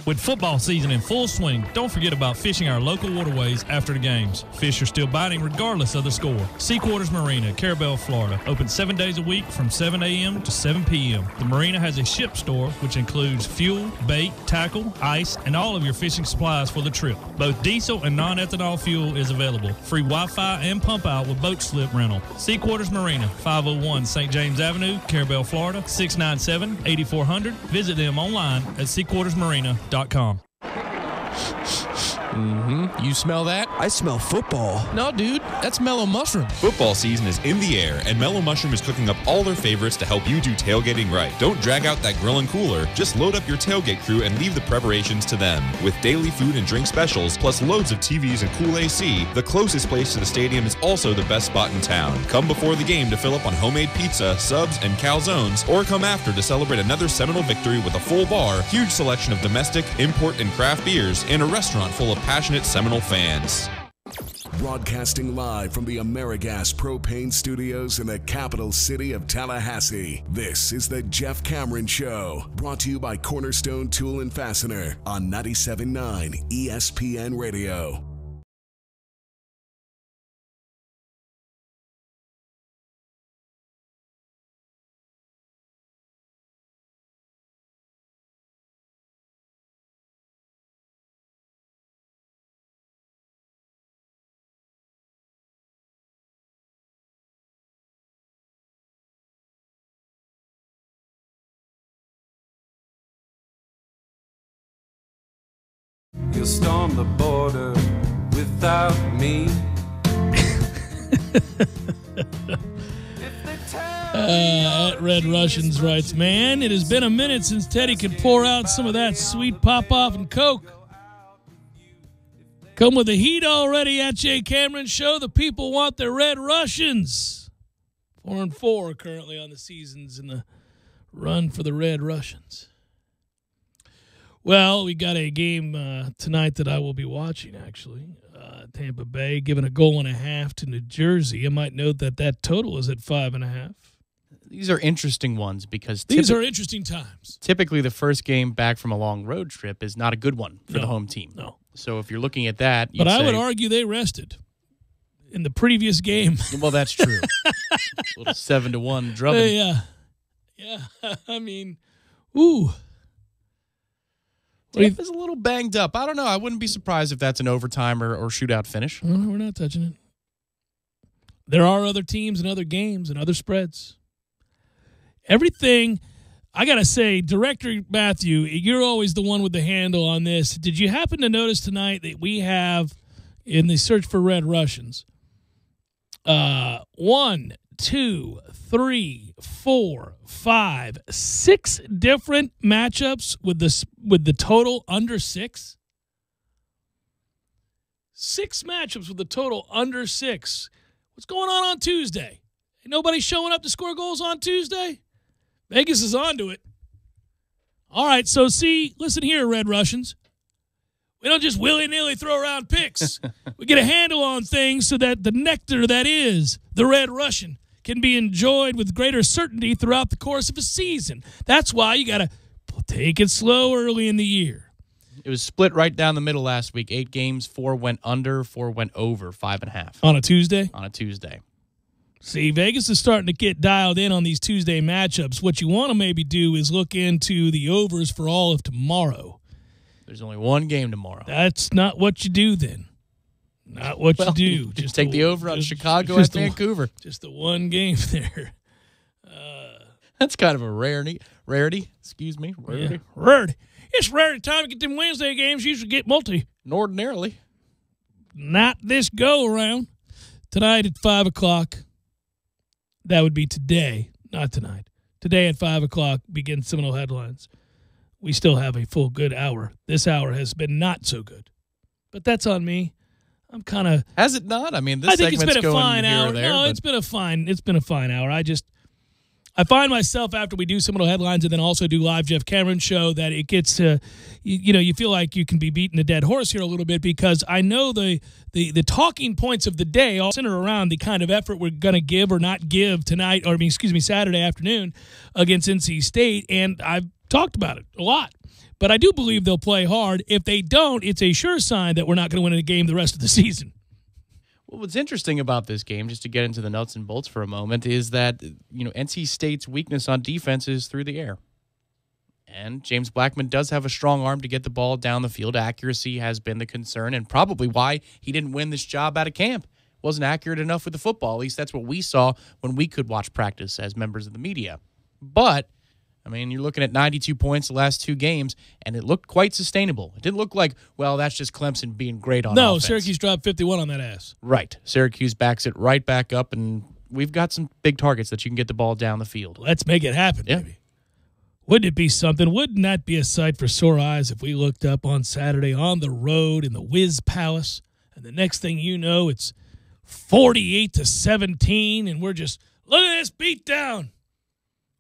S21: With football season in full swing, don't forget about fishing our local waterways after the games. Fish are still biting regardless of the score. Sea Quarters Marina, Carabel, Florida. Open 7 days a week from 7 a.m. to 7 p.m. The marina has a ship store, which includes fuel, bait, tackle, ice, and all of your fishing supplies for the trip. Both diesel and non-ethanol fuel is available. Free Wi-Fi and pump out with boat slip rental. Sea Quarters Marina, 501 St. James Avenue, Carabel, Florida, 697-8400. Visit them online at seaquartersmarina.com.
S2: You smell that?
S22: I smell football.
S2: No, dude, that's Mellow Mushroom.
S23: Football season is in the air, and Mellow Mushroom is cooking up all their favorites to help you do tailgating right. Don't drag out that grill and cooler. Just load up your tailgate crew and leave the preparations to them. With daily food and drink specials, plus loads of TVs and cool AC, the closest place to the stadium is also the best spot in town. Come before the game to fill up on homemade pizza, subs, and calzones, or come after to celebrate another Seminole victory with a full bar, huge selection of domestic, import, and craft beers, and a restaurant full of passionate Seminole fans.
S13: Broadcasting live from the AmeriGas Propane Studios in the capital city of Tallahassee, this is the Jeff Cameron Show, brought to you by Cornerstone Tool and Fastener on 97.9 ESPN Radio.
S24: You'll storm the border without me.
S1: At Red Russians writes, man, it has been a minute since Teddy could pour out some of that sweet pop-off and Coke. Come with the heat already at Jay Cameron Show. The people want their Red Russians. 4-4 currently on the seasons in the run for the Red Russians. Well, we got a game tonight that I will be watching, actually. Tampa Bay giving a 1.5 to New Jersey. I might note that total is at 5.5.
S2: These are interesting ones because
S1: these are interesting times.
S2: Typically, the first game back from a long road trip is not a good one for the home team.
S1: No.
S2: So if you're looking at that,
S1: but I would argue they rested in the previous game.
S2: Well, that's true. A little 7-1 drubbing.
S1: Yeah. I mean, ooh.
S2: Tampa's a little banged up. I don't know. I wouldn't be surprised if that's an overtime or shootout finish.
S1: We're not touching it. There are other teams and other games and other spreads. Everything, I got to say, Director Matthew, you're always the one with the handle on this. Did you happen to notice tonight that we have, in the search for Red Russians, 1, 2, 3, 4, 5, 6 different matchups with the total under 6? 6 matchups with the total under 6. What's going on Tuesday? Ain't nobody showing up to score goals on Tuesday? Vegas is onto it. All right, so listen here, Red Russians. We don't just willy-nilly throw around picks. We get a handle on things so that the nectar that is the Red Russian can be enjoyed with greater certainty throughout the course of a season. That's why you got to take it slow early in the year.
S2: It was split right down the middle last week. 8 games, 4 went under, 4 went over, 5.5.
S1: On a Tuesday?
S2: On a Tuesday.
S1: See, Vegas is starting to get dialed in on these Tuesday matchups. What you want to maybe do is look into the overs for all of tomorrow.
S2: There's only one game tomorrow.
S1: That's not what you do then. Not what you do.
S2: Just take the over on Chicago at Vancouver.
S1: Just the one game there.
S2: That's kind of a rarity. Excuse me. Rarity.
S1: Yeah. Rarity. It's rarity time to get them Wednesday games. You usually get multi.
S2: Ordinarily.
S1: Not this go around. Tonight at 5 o'clock. That would be today, not tonight. Today at 5 o'clock begins Seminole Headlines. We still have a full good hour. This hour has been not so good. But that's on me. I'm kind of...
S2: Has it not? I mean, this
S1: segment's
S2: segment's
S1: been a
S2: going
S1: fine
S2: here
S1: hour.
S2: or there.
S1: No, it's been a fine hour. I find myself after we do Seminole Headlines and then also do live Jeff Cameron show that it gets to, you feel like you can be beating a dead horse here a little bit because I know the talking points of the day all center around the kind of effort we're going to give or not give tonight, Saturday afternoon against NC State, and I've talked about it a lot. But I do believe they'll play hard. If they don't, it's a sure sign that we're not going to win a game the rest of the season.
S2: Well, what's interesting about this game, just to get into the nuts and bolts for a moment, is that NC State's weakness on defense is through the air. And James Blackman does have a strong arm to get the ball down the field. Accuracy has been the concern and probably why he didn't win this job out of camp. Wasn't accurate enough with the football. At least that's what we saw when we could watch practice as members of the media. But, I mean, you're looking at 92 points the last 2 games, and it looked quite sustainable. It didn't look like, well, that's just Clemson being great on offense.
S1: No, Syracuse dropped 51 on that ass.
S2: Right. Syracuse backs it right back up, and we've got some big targets that you can get the ball down the field.
S1: Let's make it happen, baby. Wouldn't it be something? Wouldn't that be a sight for sore eyes if we looked up on Saturday on the road in the Wiz Palace, and the next thing you know, it's 48-17, and we're just, look at this beatdown.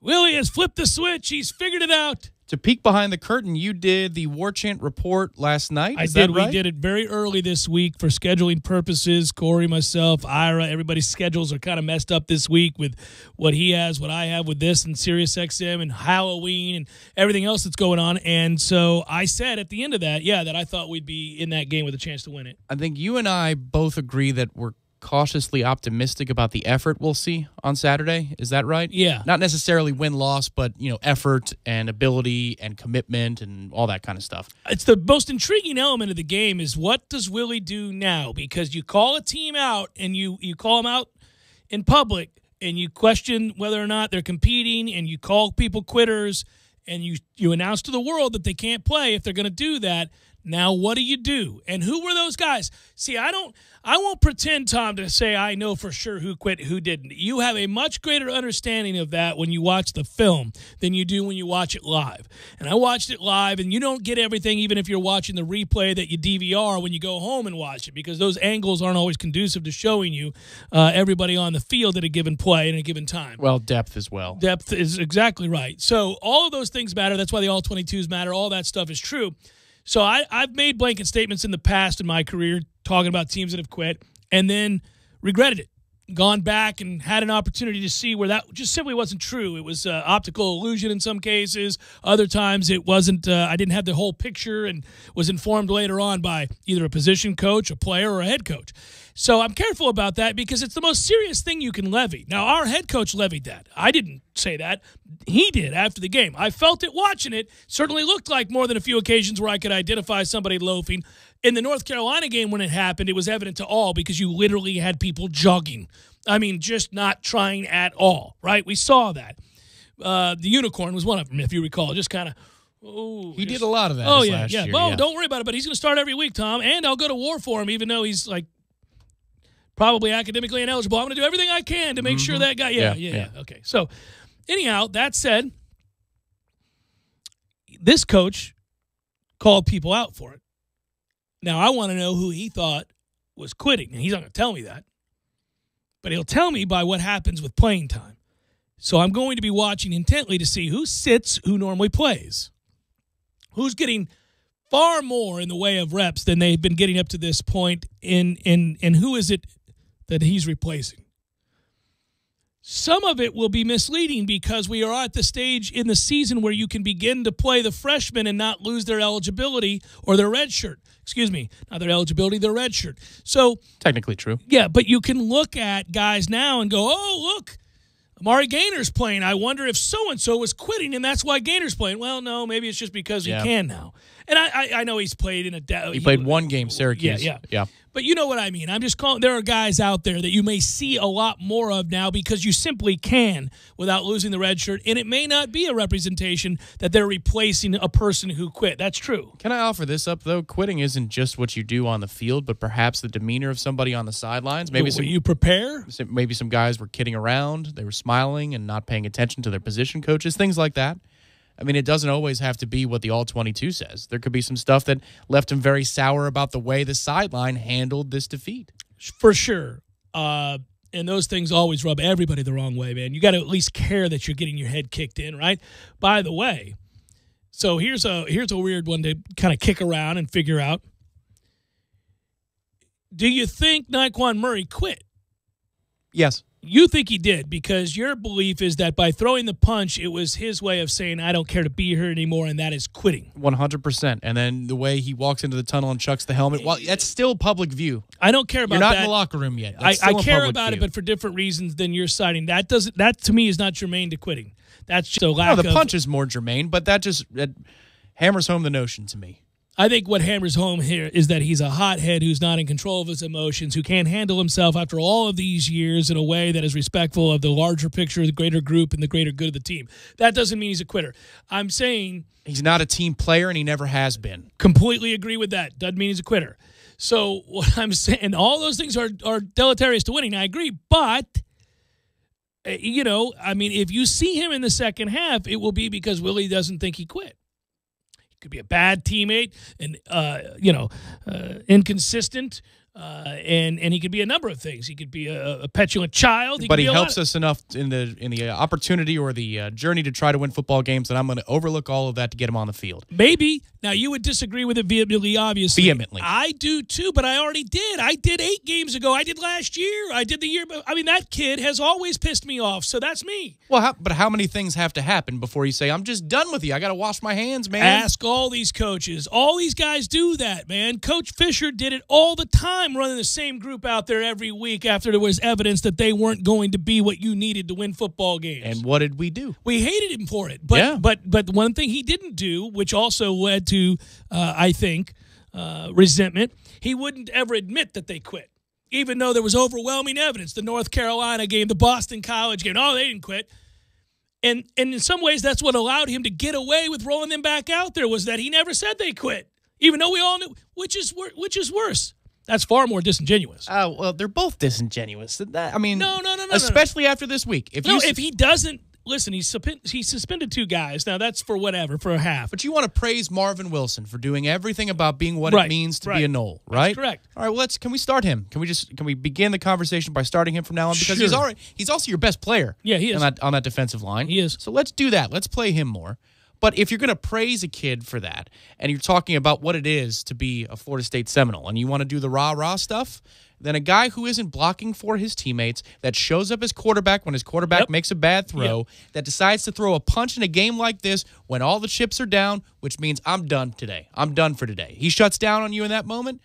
S1: Willie has flipped the switch. He's figured it out.
S2: To peek behind the curtain, you did the War Chant report last night.
S1: I did. We did it very early this week for scheduling purposes. Corey, myself, Ira, everybody's schedules are kind of messed up this week with what he has, what I have with this and SiriusXM and Halloween and everything else that's going on. And so I said at the end of that, that I thought we'd be in that game with a chance to win it.
S2: I think you and I both agree that we're cautiously optimistic about the effort we'll see on Saturday. Is that right?
S1: Yeah.
S2: Not necessarily win-loss, but, effort and ability and commitment and all that kind of stuff.
S1: It's the most intriguing element of the game is what does Willie do now? Because you call a team out and you call them out in public and you question whether or not they're competing and you call people quitters and you announce to the world that they can't play if they're going to do that. Now, what do? And who were those guys? See, I won't pretend, Tom, to say I know for sure who quit, who didn't. You have a much greater understanding of that when you watch the film than you do when you watch it live. And I watched it live, and you don't get everything even if you're watching the replay that you DVR when you go home and watch it, because those angles aren't always conducive to showing you everybody on the field at a given play and a given time.
S2: Well, depth as well.
S1: Depth is exactly right. So all of those things matter. That's why the All-22s matter. All that stuff is true. So I've made blanket statements in the past in my career talking about teams that have quit and then regretted it, gone back and had an opportunity to see where that just simply wasn't true. It was optical illusion in some cases. Other times it wasn't. I didn't have the whole picture and was informed later on by either a position coach, a player, or a head coach. So I'm careful about that because it's the most serious thing you can levy. Now, our head coach levied that. I didn't say that. He did after the game. I felt it watching it. Certainly looked like more than a few occasions where I could identify somebody loafing. In the North Carolina game when it happened, it was evident to all because you literally had people jogging. I mean, just not trying at all, right? We saw that. The Unicorn was one of them, if you recall. Just kind of,
S2: he did a lot of that
S1: last
S2: year.
S1: Well,
S2: yeah.
S1: Don't worry about it, but he's going to start every week, Tom, and I'll go to war for him, even though he's like probably academically ineligible. I'm going to do everything I can to make sure that guy, yeah. Okay, so anyhow, that said, this coach called people out for it. Now, I want to know who he thought was quitting. And he's not going to tell me that. But he'll tell me by what happens with playing time. So I'm going to be watching intently to see who sits, who normally plays. Who's getting far more in the way of reps than they've been getting up to this point, and who is it that he's replacing? Some of it will be misleading because we are at the stage in the season where you can begin to play the freshmen and not lose their eligibility or their red shirt. Excuse me, not their eligibility, their red shirt. So
S2: technically true.
S1: Yeah, but you can look at guys now and go, oh, look, Amari Gainer's playing. I wonder if so-and-so was quitting, and that's why Gainer's playing. Well, no, maybe it's just because he can now. And I know he's played in a...
S2: He played one game, Syracuse.
S1: Yeah. But you know what I mean. I'm just calling. There are guys out there that you may see a lot more of now because you simply can without losing the red shirt, and it may not be a representation that they're replacing a person who quit. That's true.
S2: Can I offer this up, though? Quitting isn't just what you do on the field, but perhaps the demeanor of somebody on the sidelines. Maybe
S1: you prepare?
S2: Maybe some guys were kidding around. They were smiling and not paying attention to their position coaches, things like that. I mean, it doesn't always have to be what the All-22 says. There could be some stuff that left him very sour about the way the sideline handled this defeat.
S1: For sure. And those things always rub everybody the wrong way, man. You got to at least care that you're getting your head kicked in, right? By the way, so here's a weird one to kind of kick around and figure out. Do you think Naquan Murray quit?
S2: Yes.
S1: You think he did because your belief is that by throwing the punch, it was his way of saying, I don't care to be here anymore, and that is quitting.
S2: 100%. And then the way he walks into the tunnel and chucks the helmet, well, that's still public view.
S1: I don't care about that.
S2: You're not in the locker room yet.
S1: I care about it, but for different reasons than you're citing. That to me, is not germane to quitting. That's just a lack of...
S2: No, the punch is more germane, but that hammers home the notion to me.
S1: I think what hammers home here is that he's a hothead who's not in control of his emotions, who can't handle himself after all of these years in a way that is respectful of the larger picture, the greater group, and the greater good of the team. That doesn't mean he's a quitter. I'm saying...
S2: He's not a team player, and he never has been.
S1: Completely agree with that. Doesn't mean he's a quitter. So what I'm saying, all those things are deleterious to winning. I agree, but... I mean, if you see him in the second half, it will be because Willie doesn't think he quit. Could be a bad teammate and inconsistent, and he could be a number of things. He could be a petulant child.
S2: But he helps us enough in the opportunity or the journey to try to win football games that I'm going to overlook all of that to get him on the field.
S1: Maybe. Now, you would disagree with it vehemently, obviously.
S2: Vehemently.
S1: I do, too, but I already did. I did 8 games ago. I did last year. I did the year. I mean, that kid has always pissed me off, so that's me.
S2: Well, but how many things have to happen before you say, I'm just done with you? I got to wash my hands, man.
S1: Ask all these coaches. All these guys do that, man. Coach Fisher did it all the time, running the same group out there every week after there was evidence that they weren't going to be what you needed to win football games.
S2: And what did we do?
S1: We hated him for it. But one thing he didn't do, which also led to, I think, resentment, he wouldn't ever admit that they quit, even though there was overwhelming evidence. The North Carolina game, the Boston College game, they didn't quit. And in some ways, that's what allowed him to get away with rolling them back out there, was that he never said they quit. Even though we all knew, which is worse. That's far more disingenuous.
S2: Well, they're both disingenuous. I mean,
S1: no.
S2: Especially after this week.
S1: If he doesn't listen, he suspended 2 guys. Now that's for whatever, for a half.
S2: But you want to praise Marvin Wilson for doing everything about being what it means to be a Nole, right?
S1: That's correct.
S2: All right. Well, can we start him? Can we begin the conversation by starting him from now on? Because he's also your best player.
S1: Yeah, he is
S2: on that defensive line.
S1: He is.
S2: So let's do that. Let's play him more. But if you're going to praise a kid for that, and you're talking about what it is to be a Florida State Seminole, and you want to do the rah-rah stuff, then a guy who isn't blocking for his teammates, that shows up as quarterback when his quarterback makes a bad throw, that decides to throw a punch in a game like this when all the chips are down, which means I'm done today. I'm done for today. He shuts down on you in that moment.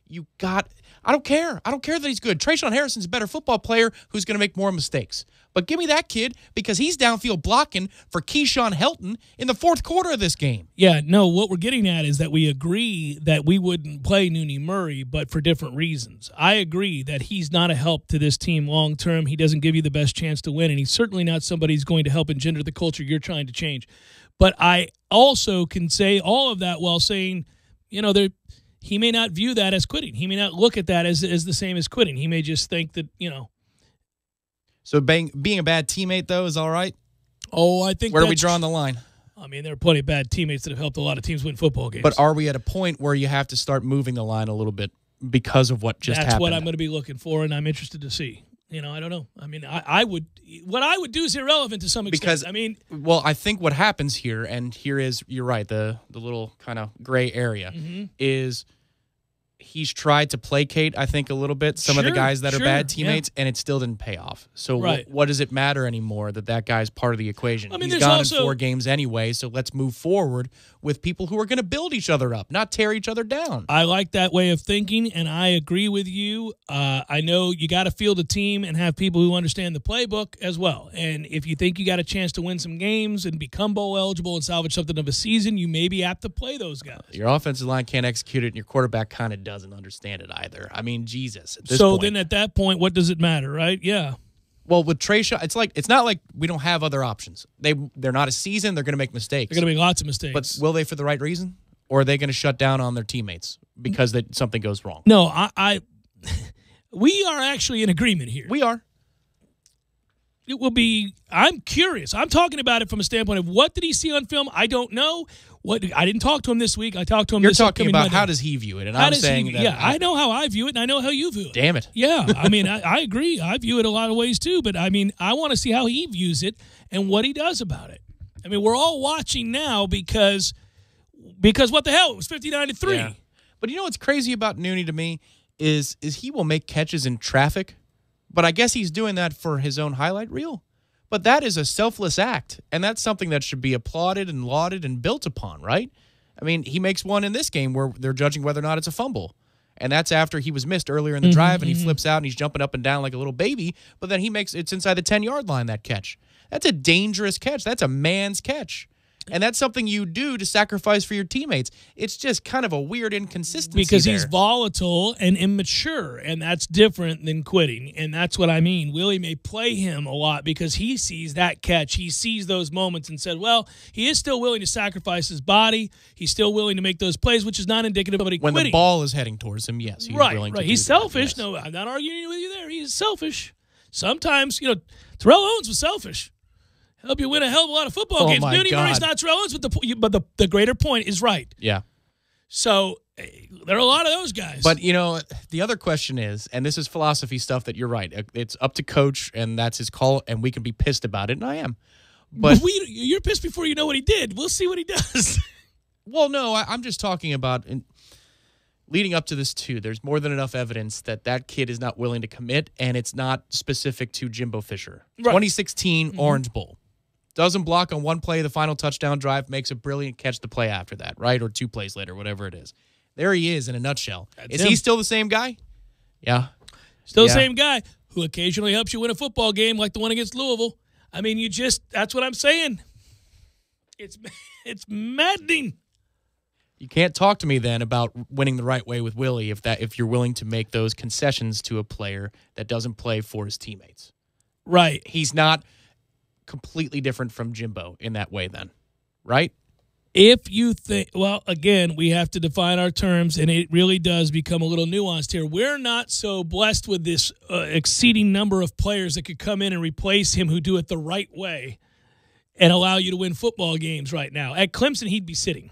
S2: I don't care. I don't care that he's good. Trayshawn Harrison's a better football player who's going to make more mistakes. But give me that kid because he's downfield blocking for Keyshawn Helton in the 4th quarter of this game.
S1: Yeah, no, what we're getting at is that we agree that we wouldn't play Nooney Murray, but for different reasons. I agree that he's not a help to this team long term. He doesn't give you the best chance to win, and he's certainly not somebody who's going to help engender the culture you're trying to change. But I also can say all of that while saying, he may not view that as quitting. He may not look at that as the same as quitting. He may just think that,
S2: So being a bad teammate, though, is all right?
S1: Oh, I think
S2: Where are we drawing the line?
S1: I mean, there are plenty of bad teammates that have helped a lot of teams win football games.
S2: But are we at a point where you have to start moving the line a little bit because of what just happened?
S1: That's what I'm going to be looking for, and I'm interested to see. I don't know. I mean, what I would do is irrelevant to some extent.
S2: Because, I think what happens here, and here is, you're right, the little kind of gray area, is he's tried to placate, I think, a little bit some of the guys that are bad teammates, and it still didn't pay off. So what does it matter anymore that guy's part of the equation?
S1: I mean,
S2: he's gone in 4 games anyway, so let's move forward with people who are going to build each other up, not tear each other down.
S1: I like that way of thinking, and I agree with you. I know you got to field a team and have people who understand the playbook as well. And if you think you got a chance to win some games and become bowl eligible and salvage something of a season, you may be apt to play those guys.
S2: Your offensive line can't execute it, and your quarterback kind of doesn't understand it either. I mean, Jesus. At this point,
S1: then at that point, what does it matter, right? Yeah.
S2: Well, with Trayshawn, it's not like we don't have other options. They're not a season. They're going to make mistakes.
S1: They're going to make lots of mistakes.
S2: But will they for the right reason? Or are they going to shut down on their teammates because something goes wrong?
S1: No, we are actually in agreement here.
S2: We are.
S1: It will be, I'm curious. I'm talking about it from a standpoint of what did he see on film? I don't know. I didn't talk to him this week. I talked to him this week.
S2: You're talking about how does he view it, and I'm saying that.
S1: Yeah, I know how I view it, and I know how you view it.
S2: Damn it.
S1: Yeah, I mean, I agree. I view it a lot of ways too, but I mean, I want to see how he views it and what he does about it. I mean, we're all watching now because what the hell? It was 59-3.
S2: Yeah. But you know what's crazy about Nooney to me is he will make catches in traffic, but I guess he's doing that for his own highlight reel. But that is a selfless act, and that's something that should be applauded and lauded and built upon, right? I mean, he makes one in this game where they're judging whether or not it's a fumble. And that's after he was missed earlier in the drive, and he flips out, and he's jumping up and down like a little baby. But then it's inside the 10-yard line, that catch. That's a dangerous catch. That's a man's catch. And that's something you do to sacrifice for your teammates. It's just kind of a weird inconsistency
S1: because
S2: there.
S1: He's volatile and immature, and that's different than quitting. And that's what I mean. Willie may play him a lot because he sees that catch. He sees those moments and said, well, he is still willing to sacrifice his body. He's still willing to make those plays, which is not indicative of somebody
S2: when
S1: quitting.
S2: the ball is heading towards him, yes, he's willing to do
S1: He's
S2: that,
S1: selfish.
S2: yes.
S1: No, I'm not arguing with you there. He's selfish. Sometimes, Terrell Owens was selfish. Help you win a hell of a lot of football games. Nooney Murray's not Terrell Owens, but the greater point is right.
S2: Yeah.
S1: So there are a lot of those guys.
S2: But, the other question is, and this is philosophy stuff that you're right, it's up to coach, and that's his call, and we can be pissed about it, and I am. But
S1: you're pissed before you know what he did. We'll see what he does.
S2: Well, no, I'm just talking about leading up to this, too. There's more than enough evidence that kid is not willing to commit, and it's not specific to Jimbo Fisher. Right. 2016 Orange Bowl. Doesn't block on one play, the final touchdown drive, makes a brilliant catch the play after that, right? Or 2 plays later, whatever it is. There he is in a nutshell. Is he still the same guy? Yeah.
S1: Still the same guy who occasionally helps you win a football game like the one against Louisville. I mean, that's what I'm saying. It's maddening.
S2: You can't talk to me then about winning the right way with Willie if you're willing to make those concessions to a player that doesn't play for his teammates.
S1: Right.
S2: He's not completely different from Jimbo in that way then, right?
S1: If you think, well, again, we have to define our terms, and it really does become a little nuanced here. We're not so blessed with this exceeding number of players that could come in and replace him who do it the right way and allow you to win football games right now. At Clemson, he'd be sitting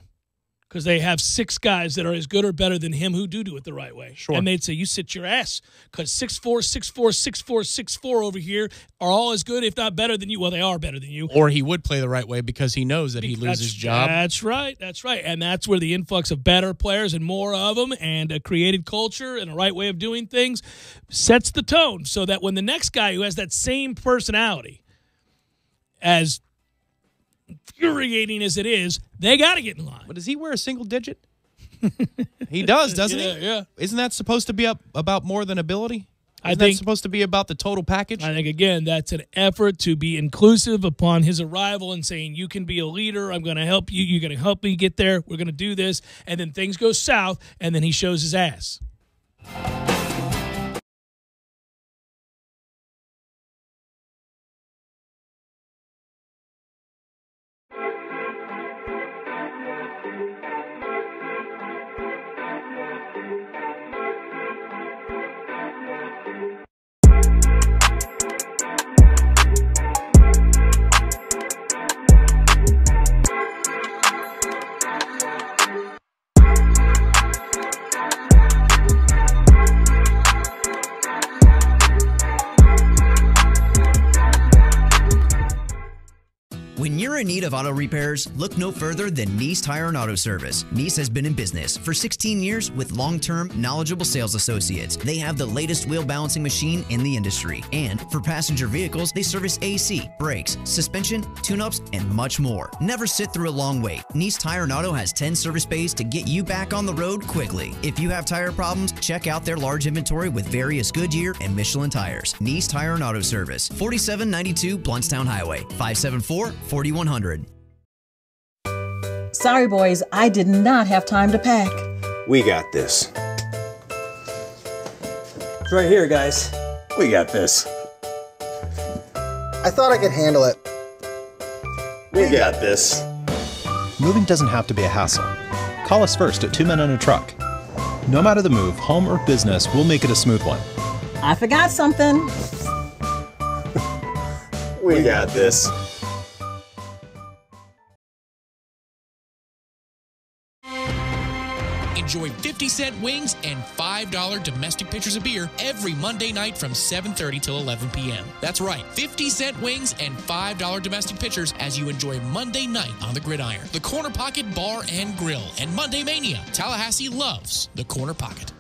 S1: because they have 6 guys that are as good or better than him who do it the right way.
S2: Sure.
S1: And they'd say, you sit your ass because 6'4", 6'4", 6'4", 6'4" over here are all as good, if not better than you. Well, they are better than you.
S2: Or he would play the right way because he knows that he loses his job.
S1: That's right. And that's where the influx of better players and more of them and a created culture and a right way of doing things sets the tone so that when the next guy who has that same personality, as infuriating as it is, they got to get in line.
S2: But does he wear a single digit? He does, doesn't he?
S1: Yeah.
S2: Isn't that supposed to be about more than ability?
S1: I
S2: Isn't
S1: think
S2: that supposed to be about the total package?
S1: I think, again, that's an effort to be inclusive upon his arrival and saying, you can be a leader. I'm going to help you. You're going to help me get there. We're going to do this. And then things go south, and then he shows his ass.
S3: When you're in need of auto repairs, look no further than Nice Tire and Auto Service. Nice has been in business for 16 years with long-term, knowledgeable sales associates. They have the latest wheel balancing machine in the industry. And for passenger vehicles, they service AC, brakes, suspension, tune-ups, and much more. Never sit through a long wait. Nice Tire and Auto has 10 service bays to get you back on the road quickly. If you have tire problems, check out their large inventory with various Goodyear and Michelin tires. Nice Tire and Auto Service, 4792 Bluntstown Highway, 574-4100.
S4: Sorry, boys, I did not have time to pack.
S5: We got this.
S8: It's right here, guys.
S5: We got this.
S8: I thought I could handle it.
S5: We got this.
S22: Moving doesn't have to be a hassle. Call us first at 2 Men and a Truck. No matter the move, home or business, we'll make it a smooth one.
S4: I forgot something.
S5: We got this.
S25: Enjoy 50-cent wings and $5 domestic pitchers of beer every Monday night from 7:30 till 11 p.m. That's right, 50-cent wings and $5 domestic pitchers as you enjoy Monday night on the Gridiron, the Corner Pocket Bar and Grill, and Monday Mania. Tallahassee loves the Corner Pocket.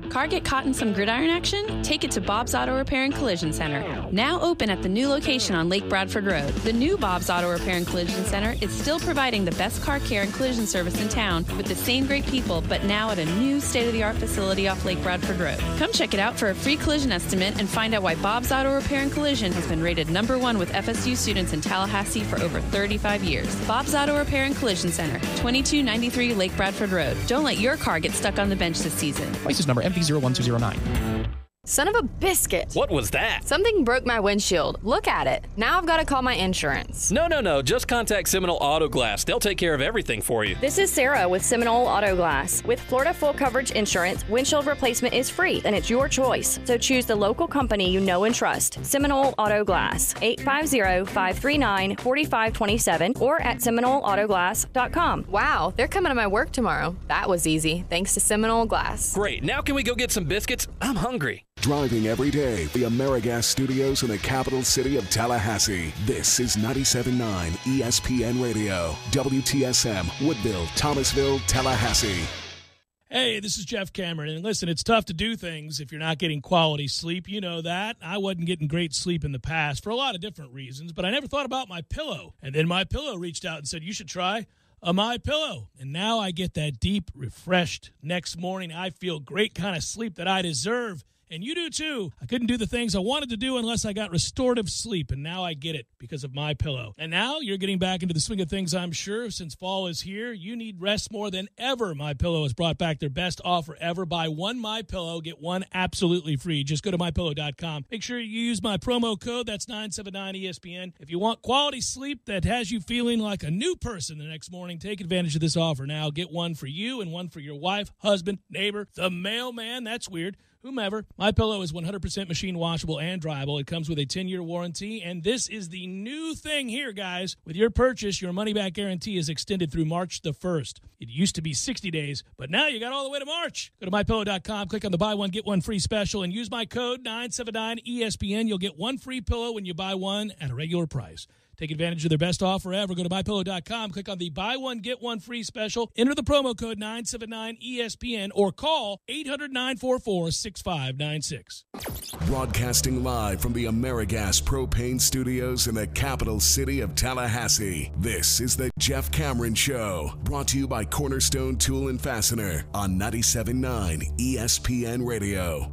S26: Car get caught in some gridiron action? Take it to Bob's Auto Repair and Collision Center. Now open at the new location on Lake Bradford Road. The new Bob's Auto Repair and Collision Center is still providing the best car care and collision service in town with the same great people, but now at a new state-of-the-art facility off Lake Bradford Road. Come check it out for a free collision estimate and find out why Bob's Auto Repair and Collision has been rated #1 with FSU students in Tallahassee for over 35 years. Bob's Auto Repair and Collision Center, 2293 Lake Bradford Road. Don't let your car get stuck on the bench this season.
S2: License number MV01209.
S27: Son of a biscuit.
S28: What was that?
S27: Something broke my windshield. Look at it. Now I've got to call my insurance.
S28: No. Just contact Seminole Auto Glass. They'll take care of everything for you.
S27: This is Sarah with Seminole Auto Glass. With Florida Full Coverage Insurance, windshield replacement is free, and it's your choice. So choose the local company you know and trust. Seminole Auto Glass, 850-539-4527 or at SeminoleAutoGlass.com.
S28: Wow,
S27: they're coming to my work tomorrow. That was easy, thanks to Seminole Glass.
S28: Great. Now can we go get some biscuits? I'm hungry.
S13: Driving every day, the AmeriGas studios in the capital city of Tallahassee. This is 97.9 ESPN Radio, WTSM, Woodville, Thomasville, Tallahassee.
S1: Hey, this is Jeff Cameron. And listen, it's tough to do things if you're not getting quality sleep. You know that. I wasn't getting great sleep in the past for a lot of different reasons, but I never thought about MyPillow. And then MyPillow reached out and said, you should try a MyPillow. And now I get that deep, refreshed next morning, I feel great kind of sleep that I deserve. And you do too. I couldn't do the things I wanted to do unless I got restorative sleep, and now I get it because of MyPillow. And now you're getting back into the swing of things, I'm sure. Since fall is here, you need rest more than ever. MyPillow has brought back their best offer ever. Buy one MyPillow, get one absolutely free. Just go to MyPillow.com. Make sure you use my promo code. That's 979ESPN. If you want quality sleep that has you feeling like a new person the next morning, take advantage of this offer now. Get one for you and one for your wife, husband, neighbor, the mailman. That's weird. Whomever. MyPillow is 100% machine washable and dryable. It comes with a 10-year warranty, and this is the new thing here, guys. With your purchase, your money-back guarantee is extended through March the 1st. It used to be 60 days, but now you got all the way to March. Go to MyPillow.com, click on the buy one, get one free special, and use my code 979ESPN. You'll get one free pillow when you buy one at a regular price. Take advantage of their best offer ever. Go to MyPillow.com, click on the buy one, get one free special. Enter the promo code 979ESPN or call 800-944-6596.
S13: Broadcasting live from the AmeriGas Propane Studios in the capital city of Tallahassee. This is the Jeff Cameron Show, brought to you by Cornerstone Tool and Fastener on 97.9 ESPN Radio.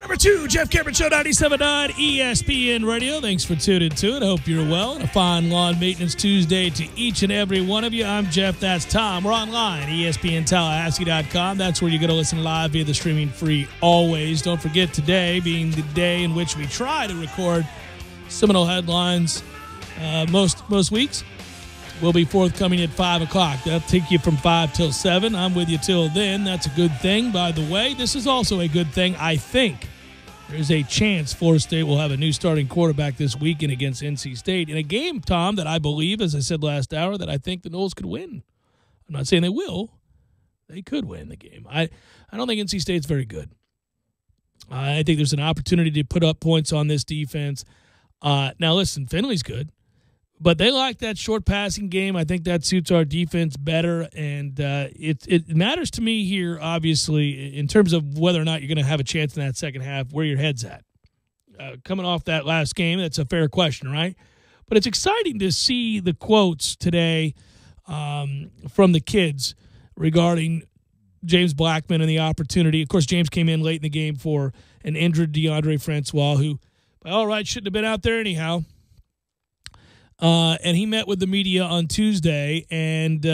S1: Number 2, Jeff Cameron Show, 97.9 ESPN Radio. Thanks for tuning to it. Hope you're well. And a fine Lawn Maintenance Tuesday to each and every one of you. I'm Jeff. That's Tom. We're online, ESPNTallahassee.com. That's where you're going to listen live via the streaming free always. Don't forget today being the day in which we try to record Seminole headlines most weeks. Will be forthcoming at 5 o'clock. That'll take you from 5 till 7. I'm with you till then. That's a good thing, by the way. This is also a good thing, I think. There's a chance Florida State will have a new starting quarterback this weekend against NC State in a game, Tom, that I believe, as I said last hour, that I think the Noles could win. I'm not saying they will. They could win the game. I don't think NC State's very good. I think there's an opportunity to put up points on this defense. Now, listen, Finley's good. But they like that short passing game. I think that suits our defense better. And it matters to me here, obviously, in terms of whether or not you're going to have a chance in that second half, where your head's at. Coming off that last game, that's a fair question, right? But it's exciting to see the quotes today from the kids regarding James Blackman and the opportunity. Of course, James came in late in the game for an injured DeAndre Francois, who, by all rights, shouldn't have been out there anyhow. And he met with the media on Tuesday, and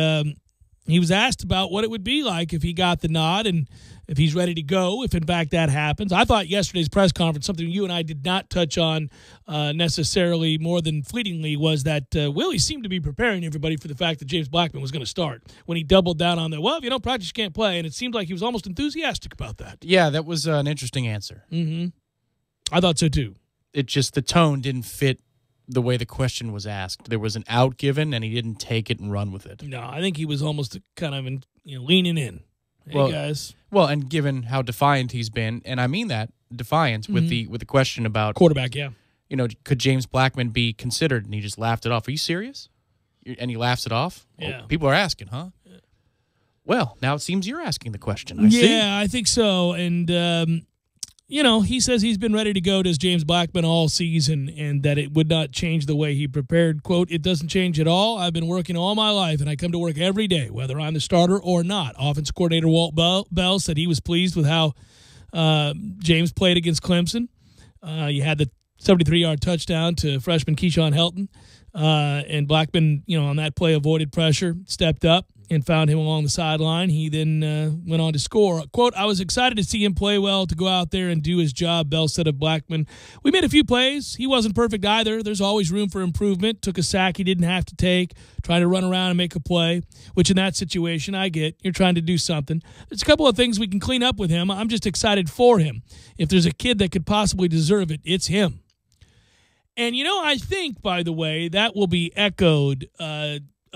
S1: he was asked about what it would be like if he got the nod and if he's ready to go, if in fact that happens. I thought yesterday's press conference, something you and I did not touch on necessarily more than fleetingly, was that Willie seemed to be preparing everybody for the fact that James Blackman was going to start when he doubled down on that. Well, if you don't practice, you can't play. And it seemed like he was almost enthusiastic about that.
S2: Yeah, that was an interesting answer.
S1: Mm-hmm. I thought so too.
S2: It just, the tone didn't fit the way the question was asked. There was an out given, and he didn't take it and run with it.
S1: No, I think he was almost kind of leaning in. Hey, guys.
S2: Well, and given how defiant he's been, and I mean that, defiance, with the question about
S1: quarterback, yeah.
S2: Could James Blackman be considered? And he just laughed it off. Are you serious? And he laughs it off?
S1: Yeah.
S2: Oh, people are asking, huh? Yeah. Well, now it seems you're asking the question. I see.
S1: I think so. And, he says he's been ready to go to James Blackman all season and that it would not change the way he prepared. Quote, "It doesn't change at all. I've been working all my life, and I come to work every day, whether I'm the starter or not." Offensive coordinator Walt Bell said he was pleased with how James played against Clemson. You had the 73-yard touchdown to freshman Keyshawn Helton, and Blackman, on that play avoided pressure, stepped up, and found him along the sideline. He then went on to score. Quote, "I was excited to see him play well, to go out there and do his job," Bell said of Blackman. "We made a few plays. He wasn't perfect either. There's always room for improvement. Took a sack he didn't have to take, trying to run around and make a play, which in that situation, I get. You're trying to do something. There's a couple of things we can clean up with him. I'm just excited for him. If there's a kid that could possibly deserve it, it's him." And, I think, by the way, that will be echoed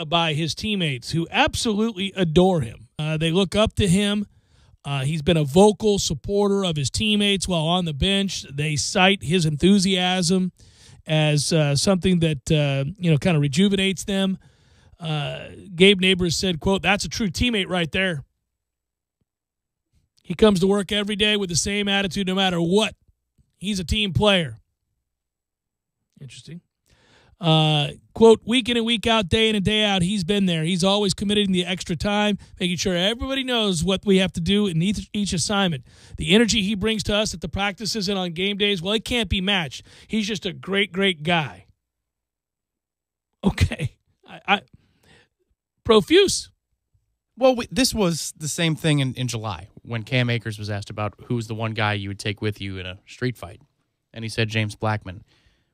S1: by his teammates, who absolutely adore him. They look up to him. He's been a vocal supporter of his teammates while on the bench. They cite his enthusiasm as something that kind of rejuvenates them. Gabe Neighbors said, quote, "That's a true teammate right there. He comes to work every day with the same attitude no matter what. He's a team player." Interesting. Quote, "Week in and week out, day in and day out, he's been there. He's always committed in the extra time, making sure everybody knows what we have to do in each assignment. The energy he brings to us at the practices and on game days, well, it can't be matched. He's just a great, great guy." Okay. I profuse.
S2: Well, this was the same thing in July when Cam Akers was asked about who's the one guy you would take with you in a street fight. And he said James Blackman.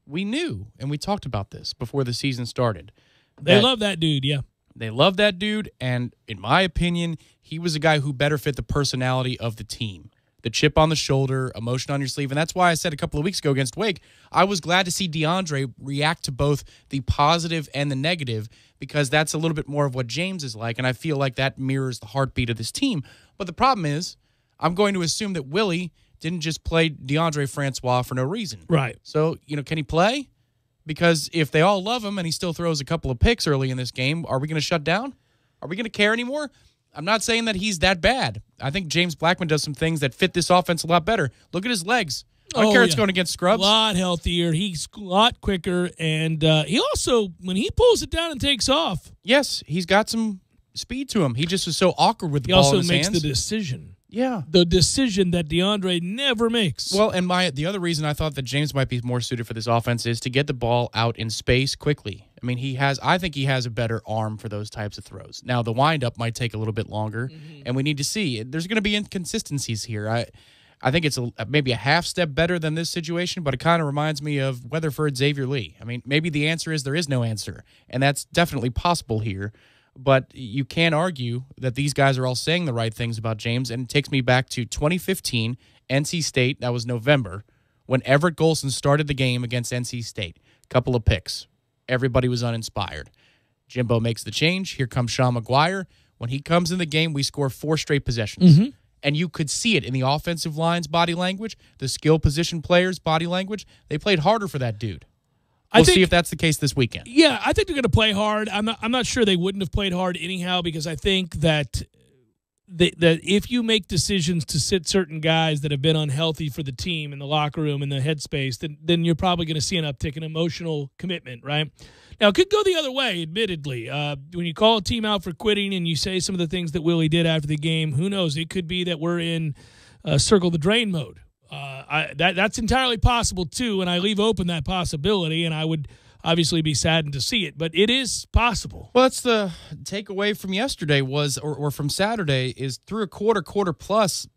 S2: We knew, and we talked about this before the season started.
S1: They love that dude, yeah.
S2: They love that dude, and in my opinion, he was a guy who better fit the personality of the team. The chip on the shoulder, emotion on your sleeve, and that's why I said a couple of weeks ago against Wake, I was glad to see DeAndre react to both the positive and the negative, because that's a little bit more of what James is like, and I feel like that mirrors the heartbeat of this team. But the problem is, I'm going to assume that Willie didn't just play DeAndre Francois for no reason.
S1: Right.
S2: So, can he play? Because if they all love him and he still throws a couple of picks early in this game, are we going to shut down? Are we going to care anymore? I'm not saying that he's that bad. I think James Blackman does some things that fit this offense a lot better. Look at his legs. I don't care it's going against scrubs.
S1: A lot healthier. He's a lot quicker. And he also, when he pulls it down and takes off.
S2: Yes, he's got some speed to him. He just was so awkward with the ball in his hands.
S1: He also makes the decision.
S2: Yeah.
S1: The decision that DeAndre never makes.
S2: Well, and the other reason I thought that James might be more suited for this offense is to get the ball out in space quickly. I mean, I think he has a better arm for those types of throws. Now, the windup might take a little bit longer, and we need to see. There's going to be inconsistencies here. I think it's maybe a half step better than this situation, but it kind of reminds me of Weatherford Xavier Lee. I mean, maybe the answer is there is no answer, and that's definitely possible here. But you can't argue that these guys are all saying the right things about James, and it takes me back to 2015, NC State. That was November, when Everett Golson started the game against NC State. Couple of picks. Everybody was uninspired. Jimbo makes the change. Here comes Sean McGuire. When he comes in the game, we score 4 straight possessions.
S1: Mm-hmm.
S2: And you could see it in the offensive line's body language, the skill position players' body language. They played harder for that dude. We'll see if that's the case this weekend.
S1: Yeah, I think they're going to play hard. I'm not sure they wouldn't have played hard anyhow, because I think that if you make decisions to sit certain guys that have been unhealthy for the team in the locker room and the headspace, then you're probably going to see an uptick in emotional commitment, right? Now, it could go the other way, admittedly. When you call a team out for quitting and you say some of the things that Willie did after the game, who knows? It could be that we're in circle the drain mode. That's entirely possible, too, and I leave open that possibility, and I would obviously be saddened to see it, but it is possible.
S2: Well, that's the takeaway from yesterday or from Saturday is through a quarter plus,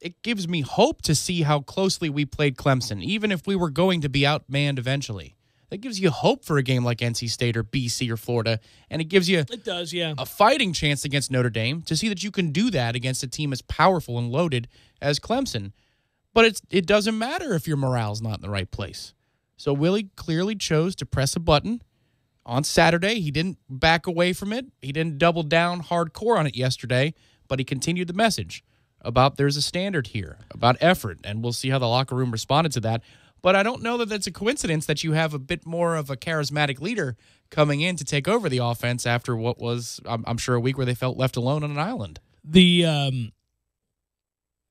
S2: it gives me hope to see how closely we played Clemson, even if we were going to be outmanned eventually. That gives you hope for a game like NC State or BC or Florida, and it gives you a fighting chance against Notre Dame to see that you can do that against a team as powerful and loaded as Clemson. But it doesn't matter if your morale's not in the right place. So Willie clearly chose to press a button on Saturday. He didn't back away from it. He didn't double down hardcore on it yesterday, but he continued the message about there's a standard here, about effort, and we'll see how the locker room responded to that. But I don't know that that's a coincidence that you have a bit more of a charismatic leader coming in to take over the offense after what was, I'm sure, a week where they felt left alone on an island.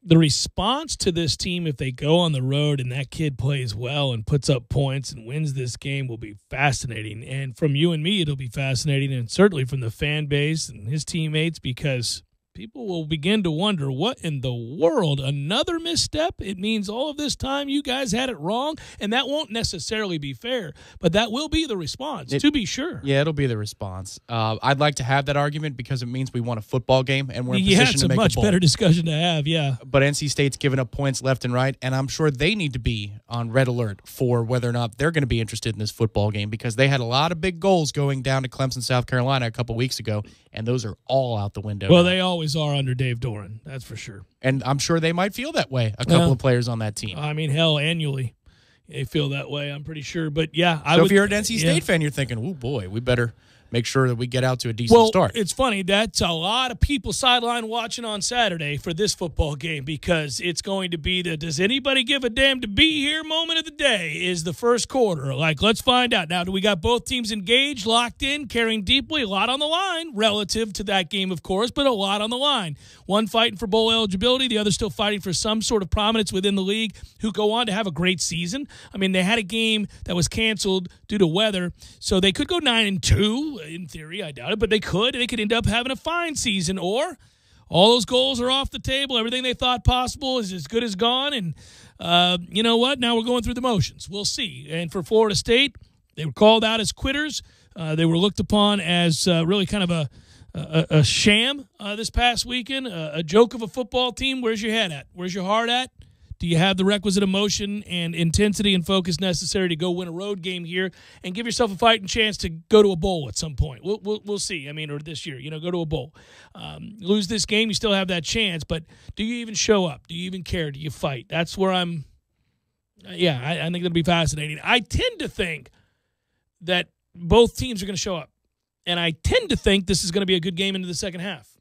S1: The response to this team, if they go on the road and that kid plays well and puts up points and wins this game, will be fascinating. And from you and me, it'll be fascinating, and certainly from the fan base and his teammates, because people will begin to wonder, what in the world? Another misstep? It means all of this time you guys had it wrong, and that won't necessarily be fair, but that will be the response, to be sure.
S2: Yeah, it'll be the response. I'd like to have that argument because it means we won a football game and we're in position to make a bowl.
S1: It's a much better discussion to have, yeah.
S2: But NC State's giving up points left and right, and I'm sure they need to be on red alert for whether or not they're going to be interested in this football game, because they had a lot of big goals going down to Clemson, South Carolina a couple weeks ago, and those are all out the window.
S1: Well,
S2: now.
S1: they always are under Dave Doran, that's for sure.
S2: And I'm sure they might feel that way, a couple of players on that team.
S1: I mean, hell, annually they feel that way, I'm pretty sure. But, yeah.
S2: If you're an NC State fan, you're thinking, oh, boy, we better make sure that we get out to a decent start.
S1: It's funny. That's a lot of people sideline watching on Saturday for this football game because it's going to be the does anybody give a damn to be here moment of the day is the first quarter. Like, let's find out. Now, do we got both teams engaged, locked in, carrying deeply? A lot on the line relative to that game, of course, but a lot on the line. One fighting for bowl eligibility, the other still fighting for some sort of prominence within the league, who go on to have a great season. I mean, they had a game that was canceled due to weather, so they could go 9-2. In theory, I doubt it, but they could. They could end up having a fine season, or all those goals are off the table. Everything they thought possible is as good as gone, and you know what? Now we're going through the motions. We'll see. And for Florida State, they were called out as quitters. They were looked upon as really kind of a sham this past weekend, a joke of a football team. Where's your head at? Where's your heart at? Do you have the requisite emotion and intensity and focus necessary to go win a road game here and give yourself a fighting chance to go to a bowl at some point? We'll see. I mean, or this year, go to a bowl. Lose this game, you still have that chance, but do you even show up? Do you even care? Do you fight? That's where I'm I think it'll be fascinating. I tend to think that both teams are going to show up, and I tend to think this is going to be a good game into the second half.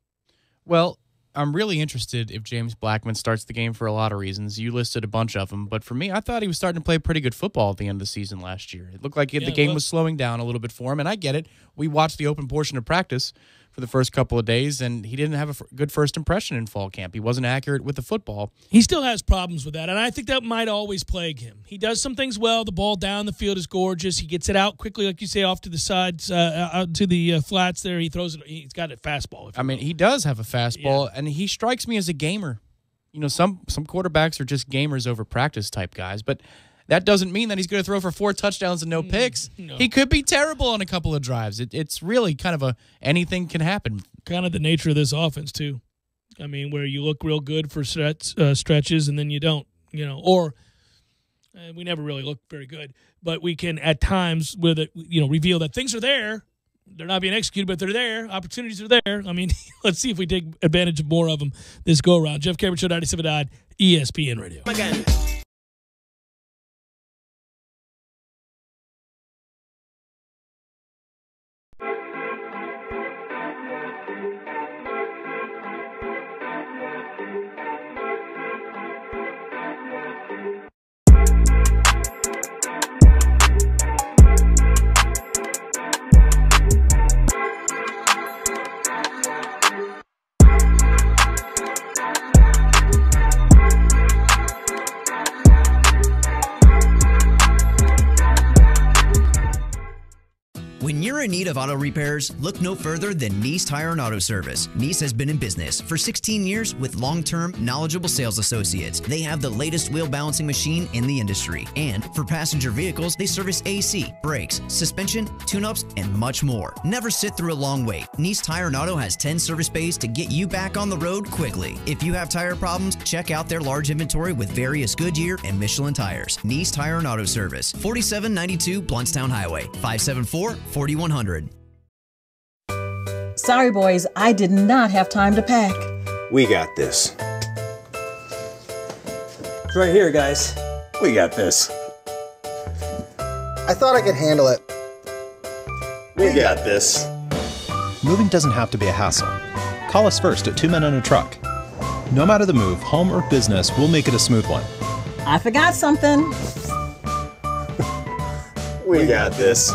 S2: Well, I'm really interested if James Blackman starts the game for a lot of reasons. You listed a bunch of them, but for me, I thought he was starting to play pretty good football at the end of the season last year. It looked like the game was slowing down a little bit for him, and I get it. We watched the open portion of practice for the first couple of days, and he didn't have a good first impression in fall camp. He wasn't accurate with the football.
S1: He still has problems with that, and I think that might always plague him. He does some things well. The ball down the field is gorgeous. He gets it out quickly, like you say, off to the sides, out to the flats there. He throws it. He's got a fastball.
S2: I mean, he does have a fastball, and he strikes me as a gamer. Some quarterbacks are just gamers over practice type guys, but that doesn't mean that he's going to throw for 4 touchdowns and no picks.
S1: No.
S2: He could be terrible on a couple of drives. It's really kind of anything can happen.
S1: Kind of the nature of this offense, too. I mean, where you look real good for stretches and then you don't, or we never really look very good. But we can, at times, reveal that things are there. They're not being executed, but they're there. Opportunities are there. I mean, let's see if we take advantage of more of them this go-around. Jeff Cameron Show, 97.9 ESPN Radio.
S6: Again.
S3: When you're in need of auto repairs, look no further than Nice Tire and Auto Service. Nice has been in business for 16 years with long-term, knowledgeable sales associates. They have the latest wheel balancing machine in the industry. And for passenger vehicles, they service AC, brakes, suspension, tune-ups, and much more. Never sit through a long wait. Nice Tire and Auto has 10 service bays to get you back on the road quickly. If you have tire problems, check out their large inventory with various Goodyear and Michelin tires. Nice Tire and Auto Service, 4792 Bluntstown Highway, 574-4100.
S4: Sorry, boys, I did not have time to pack.
S5: We got this.
S8: It's right here, guys.
S5: We got this.
S8: I thought I could handle it.
S5: We got this.
S22: Moving doesn't have to be a hassle. Call us first at 2 Men and a Truck. No matter the move, home or business, we'll make it a smooth one.
S4: I forgot something.
S5: We got this.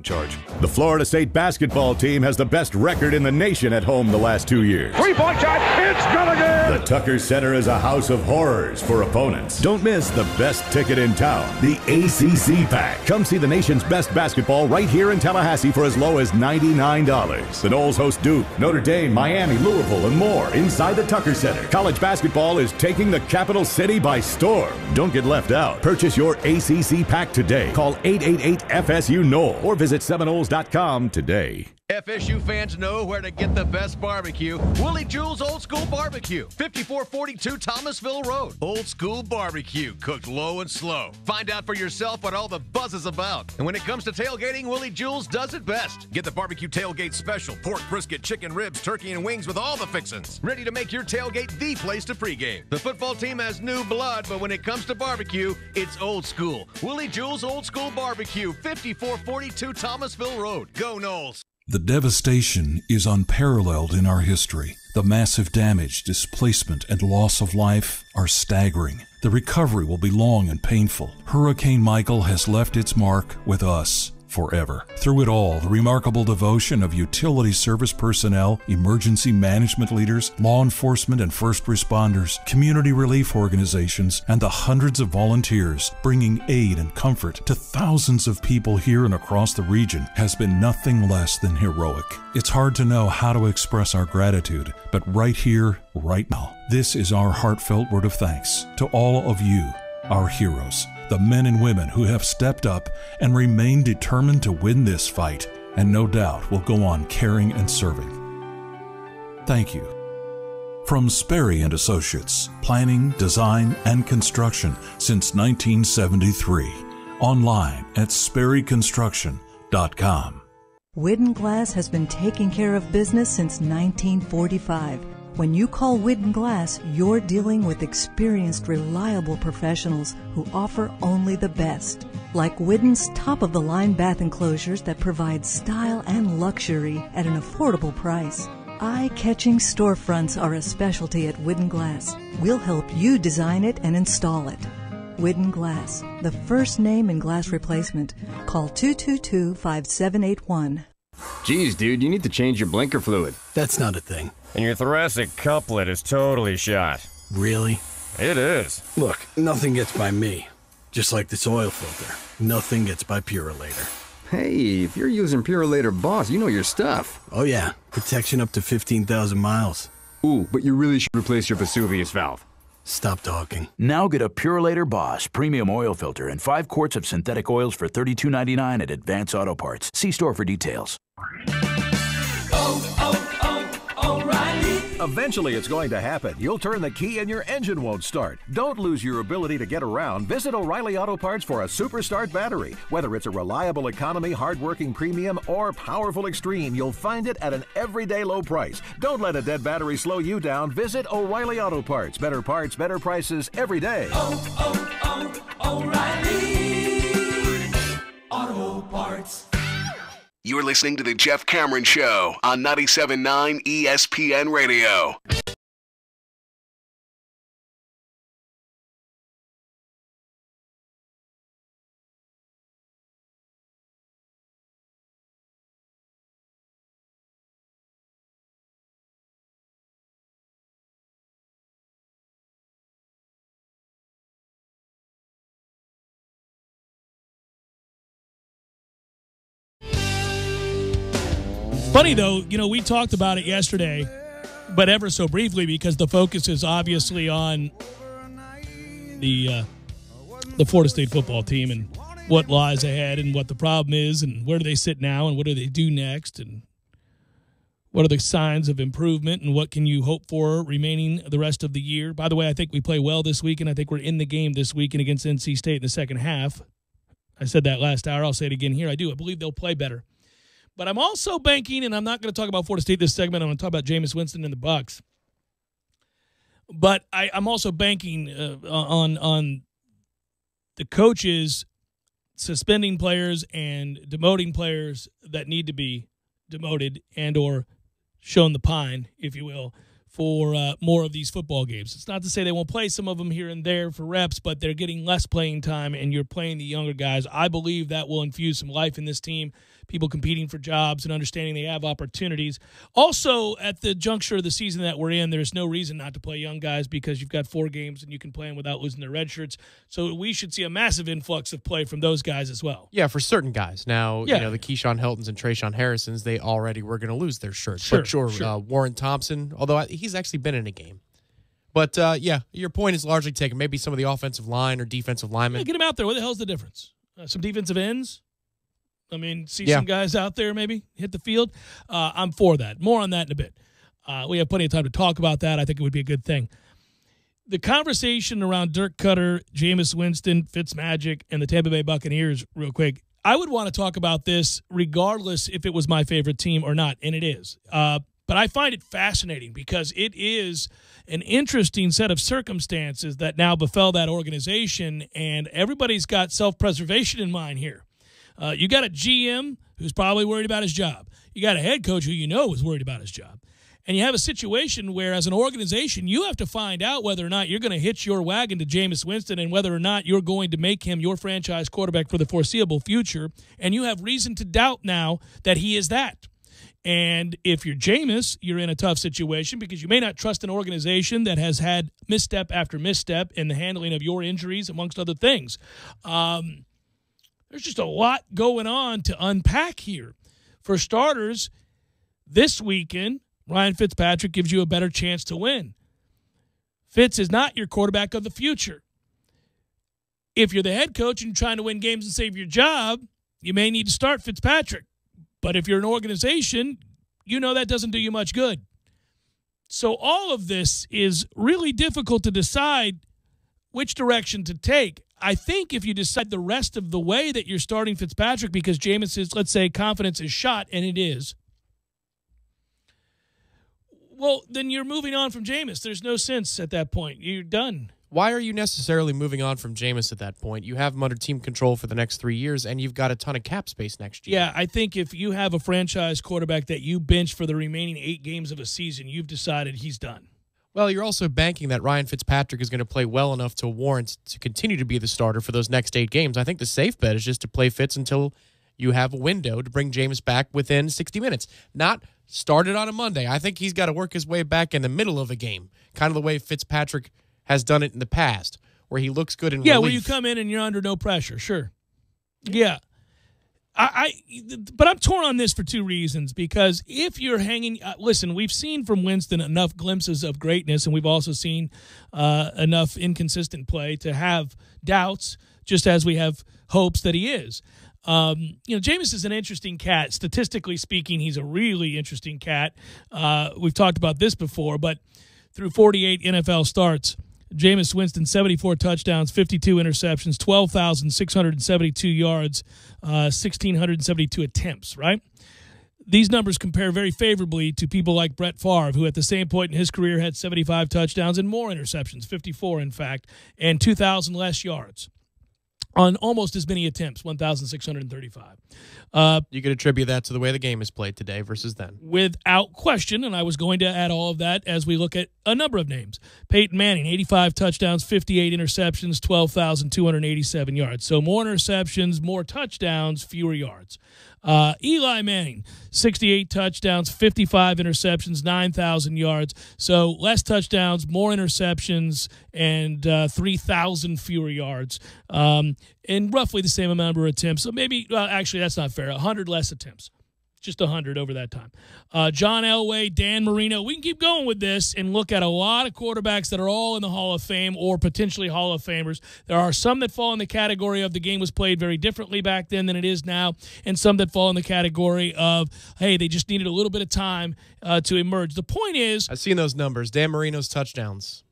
S7: Charge. The Florida State basketball team has the best record in the nation at home the last 2 years.
S9: Three-point shot, it's good again!
S7: The Tucker Center is a house of horrors for opponents. Don't miss the best ticket in town, the ACC Pack. Come see the nation's best basketball right here in Tallahassee for as low as $99. The Noles host Duke, Notre Dame, Miami, Louisville, and more inside the Tucker Center. College basketball is taking the capital city by storm. Don't get left out. Purchase your ACC Pack today. Call 888-FSU-NOLE or visit Seminoles.com today.
S6: FSU fans know where to get the best barbecue. Willie Jewell's Old School Barbecue, 5442 Thomasville Road. Old School Barbecue, cooked low and slow. Find out for yourself what all the buzz is about. And when it comes to tailgating, Willie Jewell's does it best. Get the barbecue tailgate special, pork, brisket, chicken, ribs, turkey, and wings with all the fixins. Ready to make your tailgate the place to pregame. The football team has new blood, but when it comes to barbecue, it's old school. Willie Jewell's Old School Barbecue, 5442 Thomasville Road. Go Noles.
S10: The devastation is unparalleled in our history. The massive damage, displacement, and loss of life are staggering. The recovery will be long and painful. Hurricane Michael has left its mark with us forever. Through it all, the remarkable devotion of utility service personnel, emergency management leaders, law enforcement and first responders, community relief organizations, and the hundreds of volunteers bringing aid and comfort to thousands of people here and across the region has been nothing less than heroic. It's hard to know how to express our gratitude, but right here, right now, this is our heartfelt word of thanks to all of you, our heroes. The men and women who have stepped up and remain determined to win this fight, and no doubt will go on caring and serving. Thank you. From Sperry & Associates, planning, design, and construction since 1973. Online at sperryconstruction.com.
S11: Widden Glass has been taking care of business since 1945. When you call Widden Glass, you're dealing with experienced, reliable professionals who offer only the best. Like Widden's top-of-the-line bath enclosures that provide style and luxury at an affordable price. Eye-catching storefronts are a specialty at Widden Glass. We'll help you design it and install it. Widden Glass, the first name in glass replacement. Call 222-5781.
S12: Geez, dude, you need to change your blinker fluid.
S14: That's not a thing.
S12: And your thoracic couplet is totally shot.
S14: Really?
S12: It is.
S14: Look, nothing gets by me. Just like this oil filter. Nothing gets by Purolator.
S12: Hey, if you're using Purolator Boss, you know your stuff.
S14: Oh yeah, protection up to 15,000 miles.
S12: Ooh, but you really should replace your Vesuvius valve.
S14: Stop talking.
S15: Now get a Purolator Boss premium oil filter and 5 quarts of synthetic oils for $32.99 at Advance Auto Parts. See store for details.
S16: O'Reilly. Eventually it's going to happen. You'll turn the key and your engine won't start. Don't lose your ability to get around. Visit O'Reilly Auto Parts for a Super Start battery. Whether it's a reliable economy, hardworking premium, or powerful extreme, you'll find it at an everyday low price. Don't let a dead battery slow you down. Visit O'Reilly Auto Parts. Better parts, better prices every day.
S17: O'Reilly Auto Parts.
S13: You're listening to The Jeff Cameron Show on 97.9 ESPN Radio.
S1: Funny, though, we talked about it yesterday, but ever so briefly because the focus is obviously on the Florida State football team and what lies ahead and what the problem is and where do they sit now and what do they do next and what are the signs of improvement and what can you hope for remaining the rest of the year. By the way, I think we play well this week, and I think we're in the game this weekend against NC State in the second half. I said that last hour. I'll say it again here. I believe they'll play better. But I'm also banking, and I'm not going to talk about Florida State this segment. I'm going to talk about Jameis Winston and the Bucs. But I'm also banking on the coaches suspending players and demoting players that need to be demoted and or shown the pine, if you will, for more of these football games. It's not to say they won't play some of them here and there for reps, but they're getting less playing time, and you're playing the younger guys. I believe that will infuse some life in this team, people competing for jobs and understanding they have opportunities. Also, at the juncture of the season that we're in, there's no reason not to play young guys because you've got 4 games and you can play them without losing their red shirts. So we should see a massive influx of play from those guys as well.
S2: Yeah, for certain guys. Now, the Keyshawn Hiltons and Trayshawn Harrisons, they already were going to lose their shirts. But sure. Warren Thompson, although he's actually been in a game. But, your point is largely taken. Maybe some of the offensive line or defensive linemen.
S1: Yeah, get them out there. What the hell's the difference? Some defensive ends? I mean, see some guys out there maybe hit the field. I'm for that. More on that in a bit. We have plenty of time to talk about that. I think it would be a good thing. The conversation around Dirk Cutter, Jameis Winston, Fitzmagic, and the Tampa Bay Buccaneers, real quick, I would want to talk about this regardless if it was my favorite team or not, and it is. But I find it fascinating because it is an interesting set of circumstances that now befell that organization, and everybody's got self-preservation in mind here. You got a GM who's probably worried about his job. You got a head coach who you know is worried about his job. And you have a situation where, as an organization, you have to find out whether or not you're going to hitch your wagon to Jameis Winston and whether or not you're going to make him your franchise quarterback for the foreseeable future. And you have reason to doubt now that he is that. And if you're Jameis, you're in a tough situation because you may not trust an organization that has had misstep after misstep in the handling of your injuries, amongst other things. There's just a lot going on to unpack here. For starters, this weekend, Ryan Fitzpatrick gives you a better chance to win. Fitz is not your quarterback of the future. If you're the head coach and you're trying to win games and save your job, you may need to start Fitzpatrick. But if you're an organization, you know that doesn't do you much good. So all of this is really difficult to decide which direction to take. I think if you decide the rest of the way that you're starting Fitzpatrick because Jameis's, let's say, confidence is shot, and it is, well, then you're moving on from Jameis. There's no sense at that point. You're done.
S2: Why are you necessarily moving on from Jameis at that point? You have him under team control for the next 3 years, and you've got a ton of cap space next year.
S1: Yeah, I think if you have a franchise quarterback that you bench for the remaining 8 games of a season, you've decided he's done.
S2: Well, you're also banking that Ryan Fitzpatrick is going to play well enough to warrant to continue to be the starter for those next 8 games. I think the safe bet is just to play Fitz until you have a window to bring Jameis back within 60 minutes. Not started on a Monday. I think he's got to work his way back in the middle of a game, kind of the way Fitzpatrick has done it in the past, where he looks good in relief.
S1: Where you come in and you're under no pressure, sure. Yeah. But I'm torn on this for 2 reasons, because if you're hanging listen, we've seen from Winston enough glimpses of greatness, and we've also seen enough inconsistent play to have doubts, just as we have hopes that he is. Jameis is an interesting cat. Statistically speaking, he's a really interesting cat. We've talked about this before, but through 48 NFL starts, Jameis Winston, 74 touchdowns, 52 interceptions, 12,672 yards, 1,672 attempts, right? These numbers compare very favorably to people like Brett Favre, who at the same point in his career had 75 touchdowns and more interceptions, 54 in fact, and 2,000 less yards on almost as many attempts, 1,635.
S2: You could attribute that to the way the game is played today versus then.
S1: Without question, and I was going to add all of that as we look at a number of names. Peyton Manning, 85 touchdowns, 58 interceptions, 12,287 yards. So more interceptions, more touchdowns, fewer yards. Eli Manning, 68 touchdowns, 55 interceptions, 9,000 yards. So less touchdowns, more interceptions, and 3,000 fewer yards. And roughly the same amount of attempts. So maybe, actually, that's not fair. 100 less attempts. Just 100 over that time. John Elway, Dan Marino. We can keep going with this and look at a lot of quarterbacks that are all in the Hall of Fame or potentially Hall of Famers. There are some that fall in the category of the game was played very differently back then than it is now, and some that fall in the category of, hey, they just needed a little bit of time to emerge. The point is,
S2: I've seen those numbers. Dan Marino's touchdowns.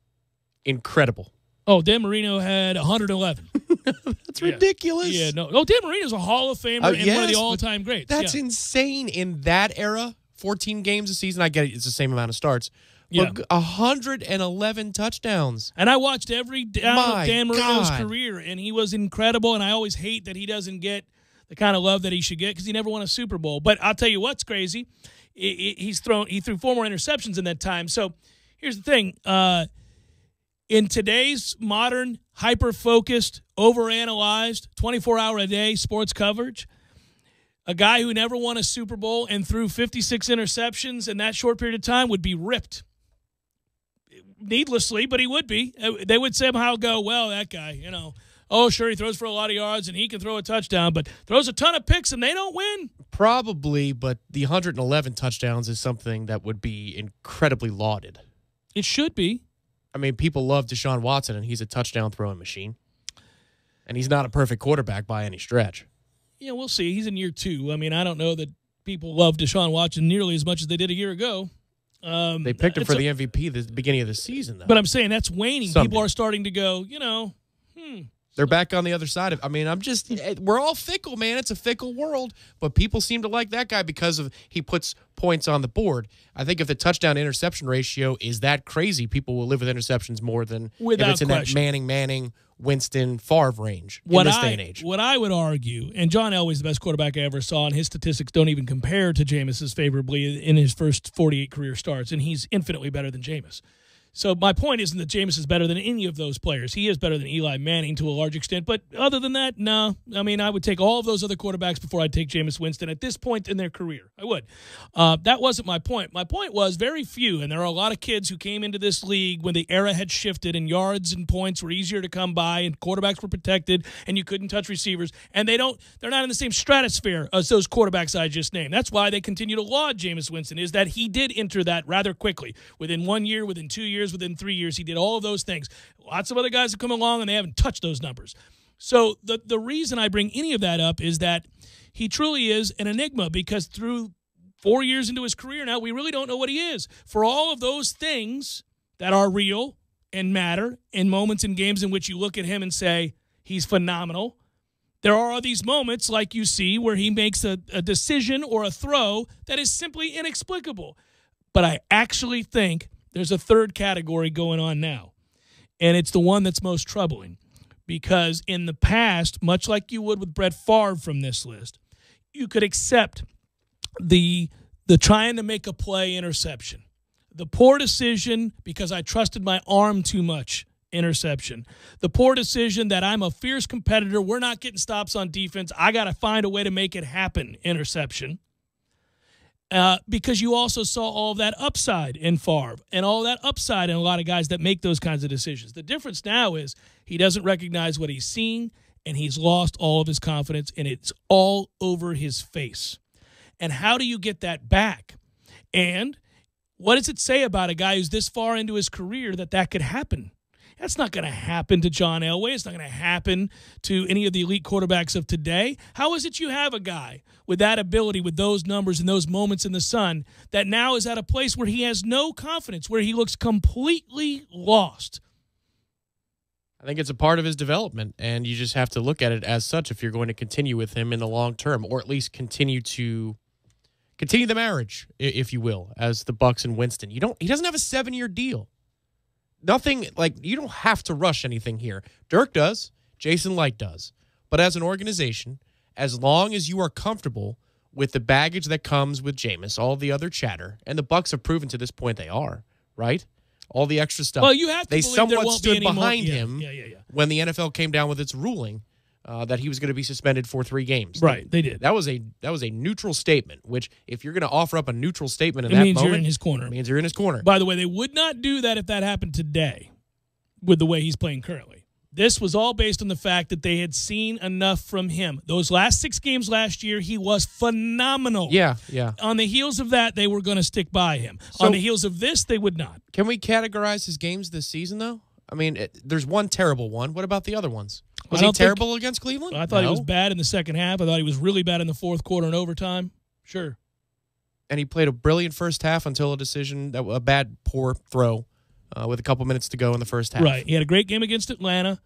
S2: Incredible.
S1: Oh, Dan Marino had 111.
S2: That's ridiculous.
S1: Yeah, no. Oh, Dan Marino's a Hall of Famer and one of the all-time greats.
S2: That's insane in that era. 14 games a season. I get it. It's the same amount of starts. But 111 touchdowns.
S1: And I watched every down of Dan Marino's career, and he was incredible, and I always hate that he doesn't get the kind of love that he should get because he never won a Super Bowl. But I'll tell you what's crazy. He threw 4 more interceptions in that time. So here's the thing. In today's modern, hyper-focused, overanalyzed, 24-hour-a-day sports coverage, a guy who never won a Super Bowl and threw 56 interceptions in that short period of time would be ripped. Needlessly, but he would be. They would somehow go, well, that guy, oh, sure, he throws for a lot of yards and he can throw a touchdown, but throws a ton of picks and they don't win.
S2: Probably, but the 111 touchdowns is something that would be incredibly lauded.
S1: It should be.
S2: I mean, people love Deshaun Watson, and he's a touchdown throwing machine. And he's not a perfect quarterback by any stretch.
S1: Yeah, we'll see. He's in year 2. I mean, I don't know that people love Deshaun Watson nearly as much as they did a year ago.
S2: They picked him for the MVP at the beginning of the season, though.
S1: But I'm saying that's waning.
S2: Someday.
S1: People are starting to go,
S2: They're back on the other side of I mean, we're all fickle, man. It's a fickle world. But people seem to like that guy because he puts points on the board. I think if the touchdown-interception ratio is that crazy, people will live with interceptions more than if it's in that Manning, Winston, Favre range in this day and age.
S1: What I would argue, and John Elway's the best quarterback I ever saw, and his statistics don't even compare to Jameis's favorably in his first 48 career starts, and he's infinitely better than Jameis. So my point isn't that Jameis is better than any of those players. He is better than Eli Manning to a large extent. But other than that, no. I mean, I would take all of those other quarterbacks before I'd take Jameis Winston at this point in their career. I would. That wasn't my point. My point was very few, and there are a lot of kids who came into this league when the era had shifted and yards and points were easier to come by and quarterbacks were protected and you couldn't touch receivers. And they're not in the same stratosphere as those quarterbacks I just named. That's why they continue to laud Jameis Winston, is that he did enter that rather quickly. Within 1 year, within 2 years, within 3 years, he did all of those things. Lots of other guys have come along and they haven't touched those numbers. So the reason I bring any of that up is that he truly is an enigma, because through 4 years into his career now, we really don't know what he is. For all of those things that are real and matter in moments in games in which you look at him and say, he's phenomenal, there are these moments like you see where he makes a decision or a throw that is simply inexplicable. But I actually think there's a third category going on now, and it's the one that's most troubling, because in the past, much like you would with Brett Favre from this list, you could accept the trying to make a play interception, the poor decision because I trusted my arm too much interception, the poor decision that I'm a fierce competitor, we're not getting stops on defense, I got to find a way to make it happen interception. Because you also saw all of that upside in Favre and all that upside in a lot of guys that make those kinds of decisions. The difference now is he doesn't recognize what he's seeing, and he's lost all of his confidence, and it's all over his face. And how do you get that back? And what does it say about a guy who's this far into his career that could happen? That's not going to happen to John Elway. It's not going to happen to any of the elite quarterbacks of today. How is it you have a guy with that ability, with those numbers and those moments in the sun, that now is at a place where he has no confidence, where he looks completely lost?
S2: I think it's a part of his development, and you just have to look at it as such if you're going to continue with him in the long term, or at least continue the marriage, if you will, as the Bucs and Winston. He doesn't have a 7-year deal. Nothing, like, you don't have to rush anything here. Dirk does. Jason Licht does. But as an organization, as long as you are comfortable with the baggage that comes with Jameis, all the other chatter, and the Bucs have proven to this point they are, right? All the extra stuff.
S1: Well, you have to
S2: they
S1: believe
S2: somewhat
S1: there won't
S2: stood
S1: be any
S2: behind
S1: more.
S2: him
S1: Yeah.
S2: when the NFL came down with its ruling that he was going to be suspended for 3 games.
S1: Right, they did.
S2: That was a neutral statement, which if you're going to offer up a neutral statement in
S1: It
S2: that
S1: means
S2: moment,
S1: you're in his corner.
S2: It means you're in his corner.
S1: By the way, they would not do that if that happened today with the way he's playing currently. This was all based on the fact that they had seen enough from him. Those last 6 games last year, he was phenomenal.
S2: Yeah.
S1: On the heels of that, they were going to stick by him.
S2: So,
S1: on the heels of this, they would not.
S2: Can we categorize his games this season, though? I mean, there's one terrible one. What about the other ones? Was he terrible against Cleveland?
S1: I thought he was bad in the second half. I thought he was really bad in the fourth quarter and overtime. Sure.
S2: And he played a brilliant first half until a bad, poor throw with a couple minutes to go in the first half.
S1: Right. He had a great game against Atlanta.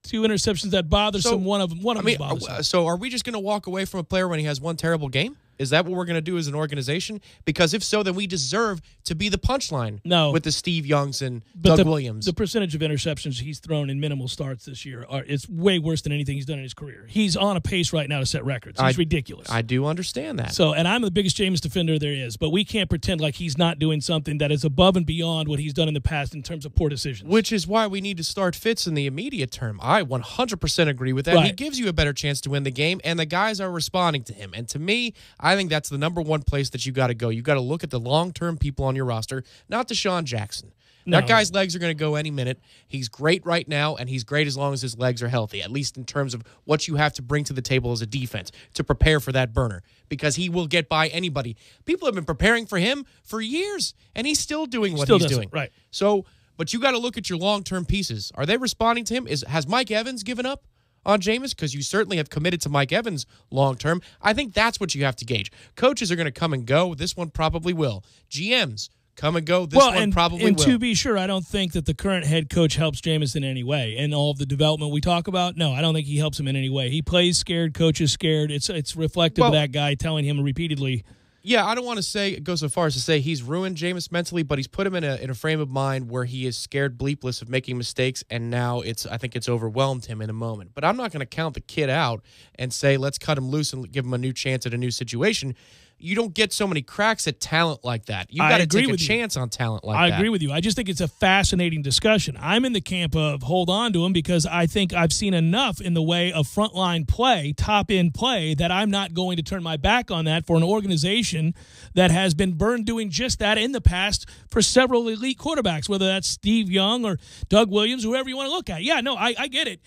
S1: 2 interceptions that bothersome. One of them was bothersome.
S2: So are we just going to walk away from a player when he has one terrible game? Is that what we're going to do as an organization? Because if so, then we deserve to be the punchline with the Steve Youngs and Doug Williams.
S1: The percentage of interceptions he's thrown in minimal starts this year is way worse than anything he's done in his career. He's on a pace right now to set records. He's ridiculous.
S2: I do understand that.
S1: So, and I'm the biggest Jameis defender there is, but we can't pretend like he's not doing something that is above and beyond what he's done in the past in terms of poor decisions.
S2: Which is why we need to start Fitz in the immediate term. I 100% agree with that.
S1: Right.
S2: He gives you a better chance to win the game, and the guys are responding to him. And to me, I think that's the number one place that you got to go. You got to look at the long-term people on your roster, not Deshaun Jackson. That guy's legs are going to go any minute. He's great right now, and he's great as long as his legs are healthy, at least in terms of what you have to bring to the table as a defense to prepare for that burner, because he will get by anybody. People have been preparing for him for years, and he's still doing what he's doing.
S1: Right.
S2: So, but you got to look at your long-term pieces. Are they responding to him? Has Mike Evans given up on Jameis? Because you certainly have committed to Mike Evans long term. I think that's what you have to gauge. Coaches are going to come and go. This one probably will. GMs come and go. This one probably will.
S1: And to be sure, I don't think that the current head coach helps Jameis in any way. And all of the development we talk about, no, I don't think he helps him in any way. He plays scared, coaches scared. It's reflective of that guy telling him repeatedly.
S2: Yeah, I don't want to go so far as to say he's ruined Jameis mentally, but he's put him in a frame of mind where he is scared bleepless of making mistakes, and now I think it's overwhelmed him in a moment. But I'm not going to count the kid out and say let's cut him loose and give him a new chance at a new situation. You don't get so many cracks at talent like that. You got to take a chance on talent like that.
S1: I agree with you. I just think it's a fascinating discussion. I'm in the camp of hold on to him because I think I've seen enough in the way of frontline play, top-end play, that I'm not going to turn my back on that for an organization that has been burned doing just that in the past for several elite quarterbacks, whether that's Steve Young or Doug Williams, whoever you want to look at. Yeah, no, I get it.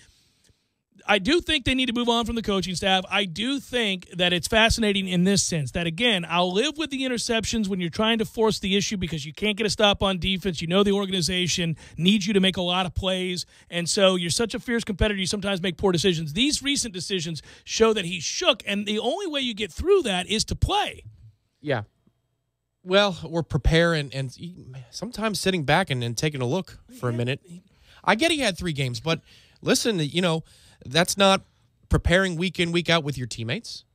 S1: I do think they need to move on from the coaching staff. I do think that it's fascinating in this sense that, again, I'll live with the interceptions when you're trying to force the issue because you can't get a stop on defense. You know the organization needs you to make a lot of plays, and so you're such a fierce competitor, you sometimes make poor decisions. These recent decisions show that he shook, and the only way you get through that is to play.
S2: Yeah. Well, we're preparing and sometimes sitting back and taking a look for a minute. I get he had 3 games, but listen, that's not preparing week in, week out with your teammates.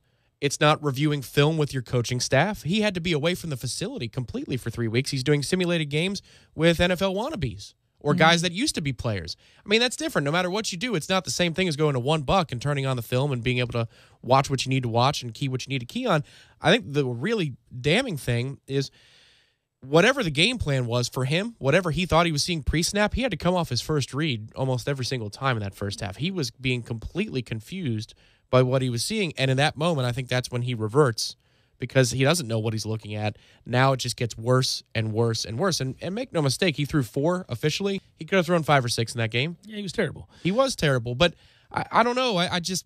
S2: It's not reviewing film with your coaching staff. He had to be away from the facility completely for 3 weeks. He's doing simulated games with NFL wannabes or guys that used to be players. I mean, that's different. No matter what you do, it's not the same thing as going to $1 and turning on the film and being able to watch what you need to watch and key what you need to key on. I think the really damning thing is whatever the game plan was for him, whatever he thought he was seeing pre-snap, he had to come off his first read almost every single time in that first half. He was being completely confused by what he was seeing, and in that moment, I think that's when he reverts because he doesn't know what he's looking at. Now it just gets worse and worse and worse. And make no mistake, he threw 4 officially. He could have thrown 5 or 6 in that game.
S1: Yeah, he was terrible.
S2: He was terrible, but I don't know. I just...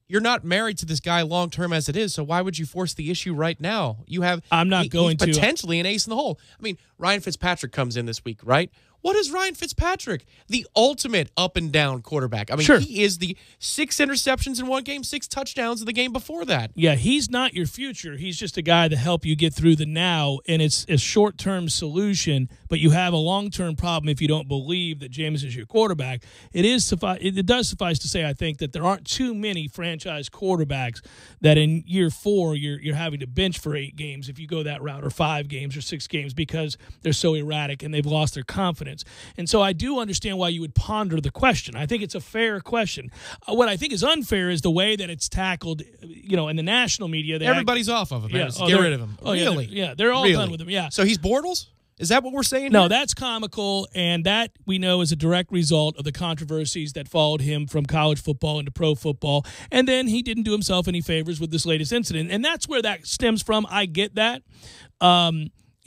S2: You're not married to this guy long-term as it is, so why would you force the issue right now? He's potentially an ace in the hole. I mean, Ryan Fitzpatrick comes in this week, right? What is Ryan Fitzpatrick? The ultimate up-and-down quarterback. I mean, He is the 6 interceptions in one game, 6 touchdowns in the game before that.
S1: Yeah, he's not your future. He's just a guy to help you get through the now, and it's a short-term solution, but you have a long-term problem if you don't believe that Jameis is your quarterback. It does suffice to say, I think, that there aren't too many franchise quarterbacks that in year 4 you're having to bench for 8 games if you go that route, or 5 games or 6 games because they're so erratic and they've lost their confidence. And so I do understand why you would ponder the question. I think it's a fair question. What I think is unfair is the way that it's tackled, in the national media.
S2: Everybody's off of him. Yeah. Get rid of him. Really?
S1: Yeah, they're all done with him. Yeah.
S2: So he's Bortles? Is that what we're saying?
S1: No,
S2: here?
S1: That's comical, and that we know is a direct result of the controversies that followed him from college football into pro football. And then he didn't do himself any favors with this latest incident. And that's where that stems from. I get that.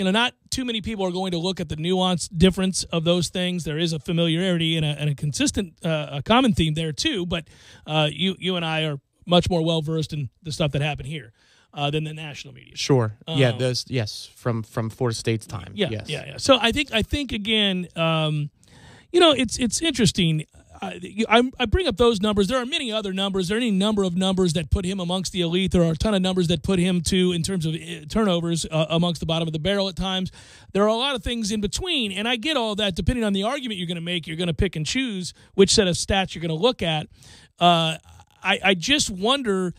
S1: Not too many people are going to look at the nuanced difference of those things. There is a familiarity and a consistent, a common theme there too. But you and I are much more well versed in the stuff that happened here than the national media.
S2: Sure. From Florida State's time.
S1: Yeah. So I think again, it's interesting. I bring up those numbers. There are many other numbers. There are any number of numbers that put him amongst the elite. There are a ton of numbers that put him in terms of turnovers amongst the bottom of the barrel at times. There are a lot of things in between, and I get all that. Depending on the argument you're going to make, you're going to pick and choose which set of stats you're going to look at. I just wonder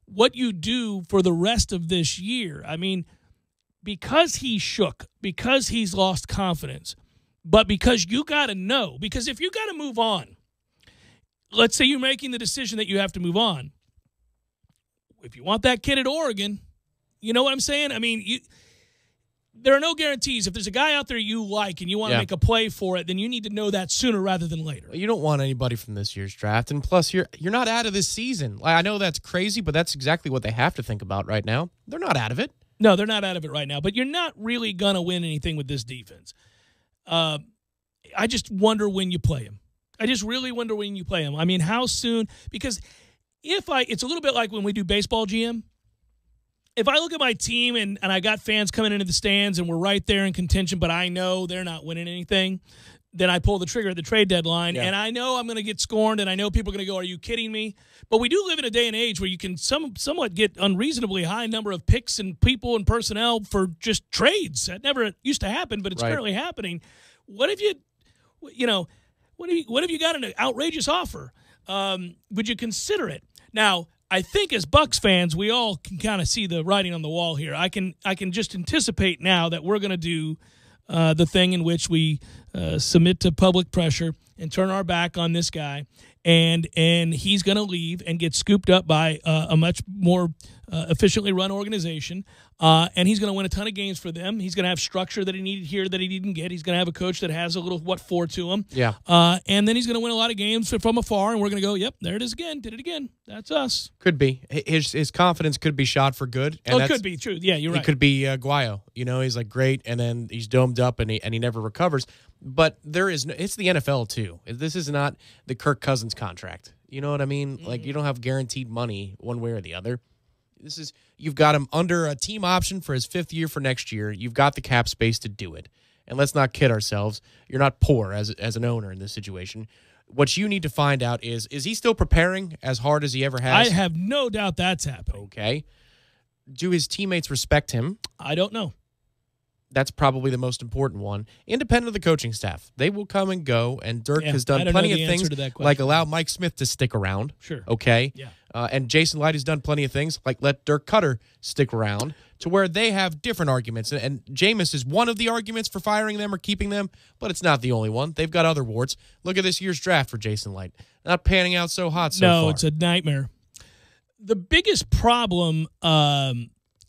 S1: what you do for the rest of this year. I mean, because he shook, because he's lost confidence, but because you got to know, because if you got to move on, let's say you're making the decision that you have to move on. If you want that kid at Oregon, you know what I'm saying? I mean, there are no guarantees. If there's a guy out there you like and you want to make a play for it, then you need to know that sooner rather than later.
S2: You don't want anybody from this year's draft. And plus, you're not out of this season. I know that's crazy, but that's exactly what they have to think about right now. They're not out of it.
S1: No, they're not out of it right now. But you're not really going to win anything with this defense. I just wonder when you play him. I just really wonder when you play him. I mean, how soon? Because it's a little bit like when we do baseball GM. If I look at my team and I got fans coming into the stands and we're right there in contention, but I know they're not winning anything, then I pull the trigger at the trade deadline.
S2: Yeah.
S1: And I know I'm going to get scorned, and I know people are going to go, are you kidding me? But we do live in a day and age where you can somewhat get unreasonably high number of picks and people and personnel for just trades. That never used to happen, but it's currently happening. What if what if you got an outrageous offer? Would you consider it? Now, I think as Bucs fans, we all can kind of see the writing on the wall here. I can just anticipate now that we're going to do the thing in which we submit to public pressure and turn our back on this guy, and he's going to leave and get scooped up by a much more efficiently run organization, and he's going to win a ton of games for them. He's going to have structure that he needed here that he didn't get. He's going to have a coach that has a little what-for to him.
S2: Yeah.
S1: And then he's going to win a lot of games from afar, and we're going to go, yep, there it is again. Did it again. That's us.
S2: Could be. His confidence could be shot for good. And
S1: it could be true. Yeah, you're right.
S2: It could be Guayo. He's like great, and then he's domed up, and he never recovers. But it's the NFL, too. This is not the Kirk Cousins contract. You know what I mean? Like, you don't have guaranteed money one way or the other. You've got him under a team option for his 5th year for next year. You've got the cap space to do it. And let's not kid ourselves. You're not poor as an owner in this situation. What you need to find out is he still preparing as hard as he ever has?
S1: I have no doubt that's happening.
S2: Okay. Do his teammates respect him?
S1: I don't know.
S2: That's probably the most important one. Independent of the coaching staff. They will come and go, and Dirk has done plenty of things like allow Mike Smith to stick around.
S1: Sure.
S2: Okay?
S1: Yeah.
S2: And Jason Light has done plenty of things like let Dirk Cutter stick around to where they have different arguments. And Jameis is one of the arguments for firing them or keeping them, but it's not the only one. They've got other warts. Look at this year's draft for Jason Light. Not panning out so hot so far.
S1: No, it's a nightmare. The biggest problem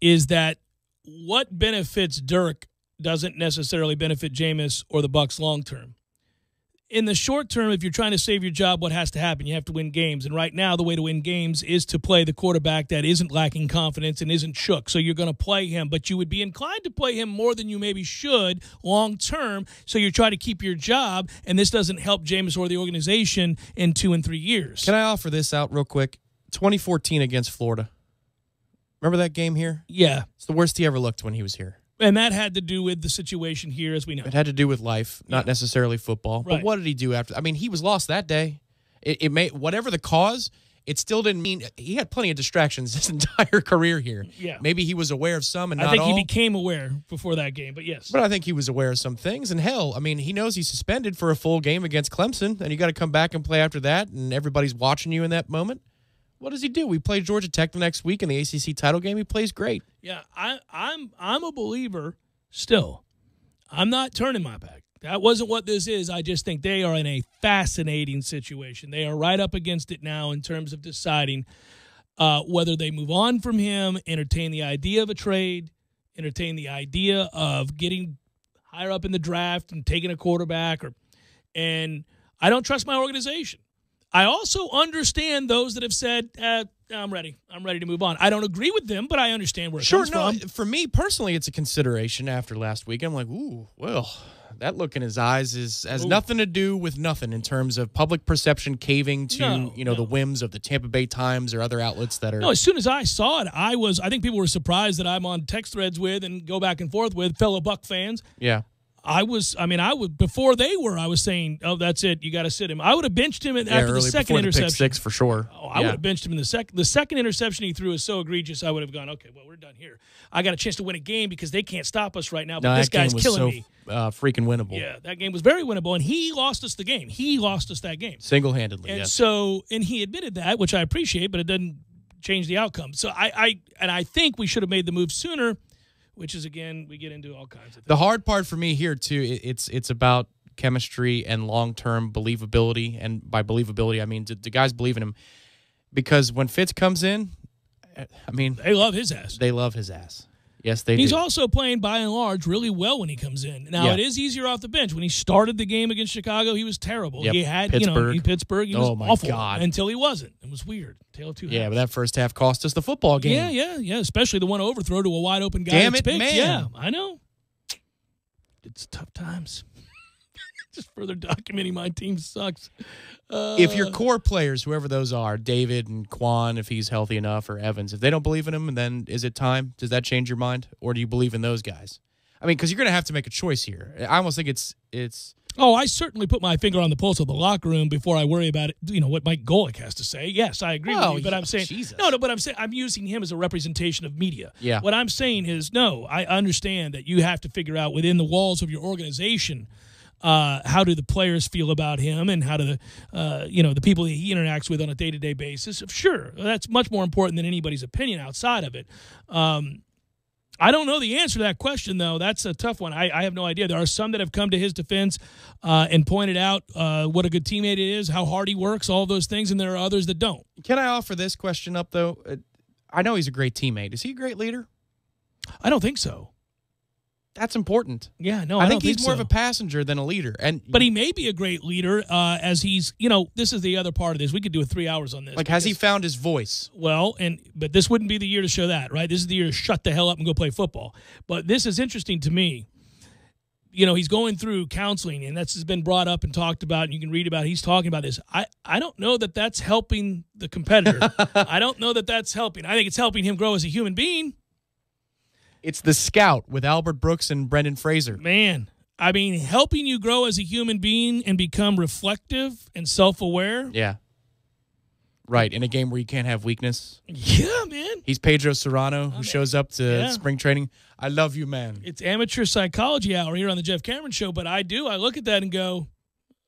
S1: is that what benefits Dirk doesn't necessarily benefit Jameis or the Bucs long term. In the short term, if you're trying to save your job, what has to happen? You have to win games. And right now, the way to win games is to play the quarterback that isn't lacking confidence and isn't shook. So you're going to play him, but you would be inclined to play him more than you maybe should long term. So you try to keep your job, and this doesn't help Jameis or the organization in 2 and 3 years.
S2: Can I offer this out real quick? 2014 against Florida. Remember that game here?
S1: Yeah.
S2: It's the worst he ever looked when he was here.
S1: And that had to do with the situation here, as we know.
S2: It had to do with life, not necessarily football.
S1: Right.
S2: But what did he do after? I mean, he was lost that day. It may whatever the cause, it still didn't mean he had plenty of distractions his entire career here.
S1: Yeah.
S2: Maybe he was aware of some and not all.
S1: I think he became aware before that game, but yes.
S2: But I think he was aware of some things. And hell, I mean, he knows he's suspended for a full game against Clemson, and you got to come back and play after that, and everybody's watching you in that moment. What does he do? We play Georgia Tech the next week in the ACC title game. He plays great.
S1: Yeah, I'm a believer still. I'm not turning my back. That wasn't what this is. I just think they are in a fascinating situation. They are right up against it now in terms of deciding whether they move on from him, entertain the idea of a trade, entertain the idea of getting higher up in the draft and taking a quarterback. And I don't trust my organization. I also understand those that have said, I'm ready. I'm ready to move on. I don't agree with them, but I understand where it comes from.
S2: For me personally, it's a consideration after last week. I'm like, ooh, well, that look in his eyes has nothing to do with nothing in terms of public perception caving to the whims of the Tampa Bay Times or other outlets that are.
S1: No, as soon as I saw it, I think people were surprised that I'm on text threads with and go back and forth with fellow Buck fans.
S2: Yeah.
S1: I was before they were. I was saying, "Oh, that's it. You got to sit him." I would have benched him after the second interception.
S2: The pick six for sure.
S1: Oh, I would have benched him in the second. The second interception he threw is so egregious. I would have gone, "Okay, well, we're done here. I got a chance to win a game because they can't stop us right now." But this guy's killing me.
S2: Freaking winnable.
S1: Yeah, that game was very winnable, and he lost us the game. He lost us that game
S2: single-handedly.
S1: And
S2: yes.
S1: So, and he admitted that, which I appreciate, but it doesn't change the outcome. So, I think we should have made the move sooner. Which is, again, we get into all kinds of things.
S2: The hard part for me here, too, it's about chemistry and long-term believability. And by believability, I mean, do guys believe in him? Because when Fitz comes in, I mean.
S1: They love his ass.
S2: They love his ass. Yes, they do.
S1: He's also playing, by and large, really well when he comes in. Now, It is easier off the bench. When he started the game against Chicago, he was terrible.
S2: Yep.
S1: He had, Pittsburgh, he was awful until he wasn't. It was weird. Tale of two halves.
S2: Yeah, but that first half cost us the football game.
S1: Yeah, especially the one overthrow to a wide-open guy.
S2: Damn it, man.
S1: Yeah, I know. It's tough times. Just further documenting my team sucks.
S2: If your core players, whoever those are, David and Quan, if he's healthy enough, or Evans, if they don't believe in him, then is it time? Does that change your mind? Or do you believe in those guys? I mean, because you're going to have to make a choice here. I almost think it's
S1: Oh, I certainly put my finger on the pulse of the locker room before I worry about it. What Mike Golick has to say. Yes, I agree with you, but I'm saying but I'm saying I'm using him as a representation of media.
S2: Yeah.
S1: What I'm saying is, no, I understand that you have to figure out within the walls of your organization how do the players feel about him, and how do the people that he interacts with on a day-to-day basis. Sure, that's much more important than anybody's opinion outside of it. I don't know the answer to that question, though. That's a tough one. I have no idea. There are some that have come to his defense and pointed out what a good teammate it is, how hard he works, all those things, and there are others that don't.
S2: Can I offer this question up, though? I know he's a great teammate. Is he a great leader?
S1: I don't think so.
S2: That's important.
S1: Yeah, no,
S2: I think he's more of a passenger than a leader.
S1: But he may be a great leader as he's, this is the other part of this. We could do 3 hours on this.
S2: Has he found his voice?
S1: Well, but this wouldn't be the year to show that, right? This is the year to shut the hell up and go play football. But this is interesting to me. He's going through counseling, and that's been brought up and talked about, and you can read about it. He's talking about this. I don't know that that's helping the competitor. I don't know that that's helping. I think it's helping him grow as a human being.
S2: It's the scout with Albert Brooks and Brendan Fraser.
S1: Man, I mean, helping you grow as a human being and become reflective and self-aware.
S2: Yeah. Right, in a game where you can't have weakness.
S1: Yeah, man.
S2: He's Pedro Serrano, who shows up to spring training. I love you, man.
S1: It's amateur psychology hour here on the Jeff Cameron Show, but I look at that and go,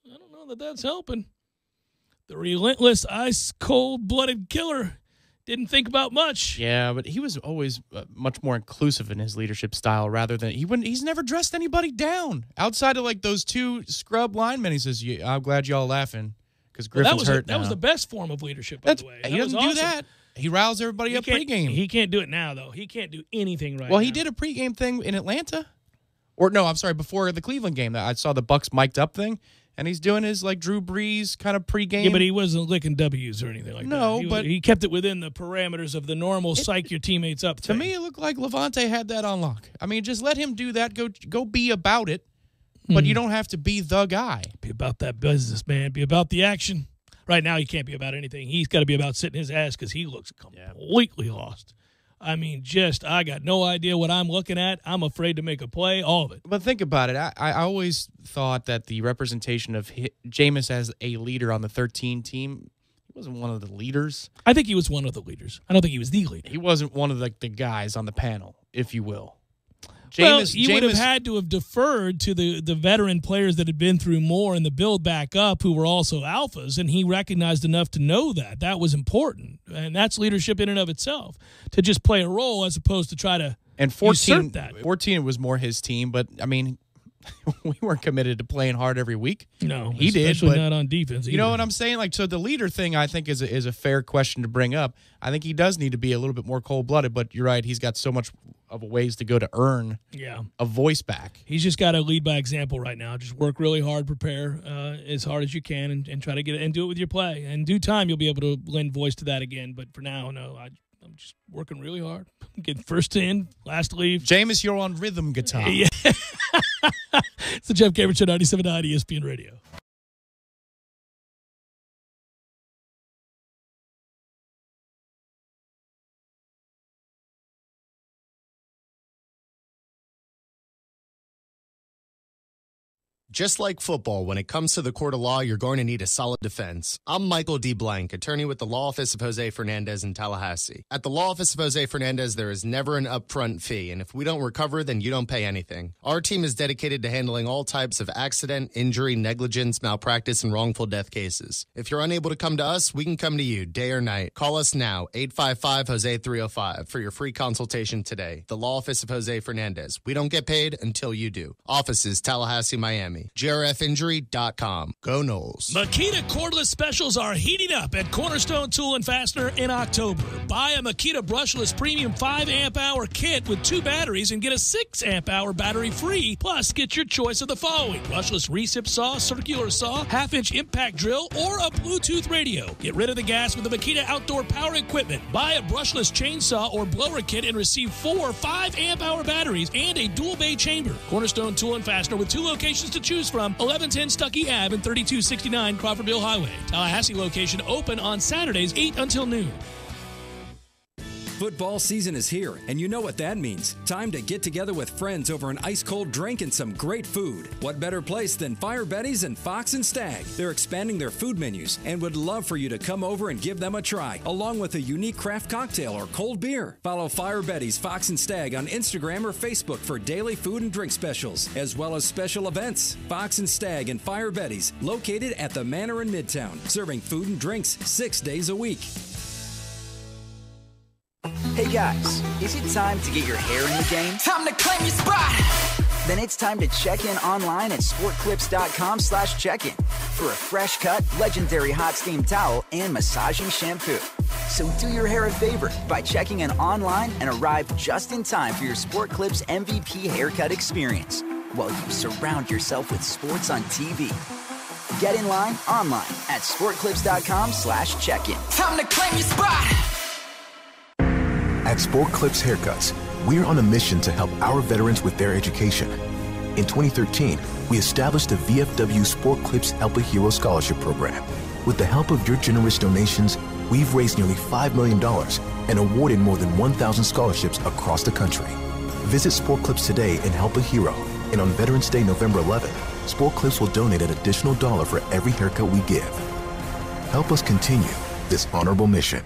S1: I don't know that that's helping. The relentless, ice-cold-blooded killer didn't think about much.
S2: Yeah, but he was always much more inclusive in his leadership style rather than he's never dressed anybody down outside of those two scrub linemen. He says, I'm glad y'all laughing because Griffin's hurt now.
S1: That was the best form of leadership, by the way.
S2: He doesn't do that. He riles everybody up pregame.
S1: He can't do it now, though. He can't do anything right now.
S2: Well, he did a pregame thing in Atlanta. Or no, I'm sorry, before the Cleveland game. I saw the Bucks mic'd up thing. And he's doing his Drew Brees kind of pregame.
S1: Yeah, but he wasn't licking W's or anything like that.
S2: No, but
S1: he kept it within the parameters of the normal psych your teammates up thing.
S2: To me, it looked like Levante had that on lock. I mean, just let him do that. Go be about it. But you don't have to be the guy.
S1: Be about that business, man. Be about the action. Right now, he can't be about anything. He's got to be about sitting his ass because he looks completely lost. I mean, I got no idea what I'm looking at. I'm afraid to make a play, all of it.
S2: But think about it. I always thought that the representation of Jameis as a leader on the 13 team, he wasn't one of the leaders.
S1: I think he was one of the leaders. I don't think he was the leader.
S2: He wasn't one of the guys on the panel, if you will.
S1: He would have had to have deferred to the veteran players that had been through more in the build back up who were also alphas, and he recognized enough to know that was important. And that's leadership in and of itself, to just play a role as opposed to try to usurp that.
S2: 14 was more his team, but, I mean, we weren't committed to playing hard every week.
S1: No,
S2: he did,
S1: especially not on defense either.
S2: You know what I'm saying? So the leader thing, I think, is a fair question to bring up. I think he does need to be a little bit more cold-blooded, but you're right. He's got so much of a ways to go to earn a voice back.
S1: He's just got to lead by example right now. Just work really hard, prepare as hard as you can, and try to get it and do it with your play. In due time, you'll be able to lend voice to that again. But for now, no, I'm just working really hard. Getting first in, last to leave.
S2: Jameis, you're on rhythm guitar.
S1: Yeah. It's the Jeff Cameron Show, 97.9 ESPN Radio.
S18: Just like football, when it comes to the court of law, you're going to need a solid defense. I'm Michael D. Blank, attorney with the Law Office of Jose Fernandez in Tallahassee. At the Law Office of Jose Fernandez, there is never an upfront fee, and if we don't recover, then you don't pay anything. Our team is dedicated to handling all types of accident, injury, negligence, malpractice, and wrongful death cases. If you're unable to come to us, we can come to you day or night. Call us now, 855-HOSE-305, for your free consultation today. The Law Office of Jose Fernandez. We don't get paid until you do. Offices, Tallahassee, Miami. JRFinjury.com. Go Noles.
S1: Makita cordless specials are heating up at Cornerstone Tool and Fastener in October. Buy a Makita brushless premium 5 amp hour kit with 2 batteries and get a 6 amp hour battery free. Plus, get your choice of the following: brushless recip saw, circular saw, 1/2-inch impact drill, or a Bluetooth radio. Get rid of the gas with the Makita outdoor power equipment. Buy a brushless chainsaw or blower kit and receive 4 5 amp hour batteries and a dual bay chamber. Cornerstone Tool and Fastener with 2 locations to choose from: 1110 Stuckey Ave and 3269 Crawfordville Highway. Tallahassee location open on Saturdays 8 until noon.
S19: Football season is here, and you know what that means. Time to get together with friends over an ice-cold drink and some great food. What better place than Fire Betty's and Fox and Stag? They're expanding their food menus and would love for you to come over and give them a try, along with a unique craft cocktail or cold beer. Follow Fire Betty's, Fox and Stag on Instagram or Facebook for daily food and drink specials, as well as special events. Fox and Stag and Fire Betty's, located at the Manor in Midtown, serving food and drinks 6 days a week.
S20: Hey guys, is it time to get your hair in the game?
S17: Time to claim your spot!
S20: Then it's time to check in online at sportclips.com/check-in for a fresh cut, legendary hot steam towel and massaging shampoo. So do your hair a favor by checking in online and arrive just in time for your Sport Clips MVP haircut experience while you surround yourself with sports on TV. Get in line online at sportclips.com/check-in.
S17: Time to claim your spot!
S21: At Sport Clips Haircuts, we're on a mission to help our veterans with their education. In 2013, we established the VFW Sport Clips Help a Hero Scholarship Program. With the help of your generous donations, we've raised nearly $5 million and awarded more than 1,000 scholarships across the country. Visit Sport Clips today and help a hero. And on Veterans Day, November 11th, Sport Clips will donate an additional $1 for every haircut we give. Help us continue this honorable mission.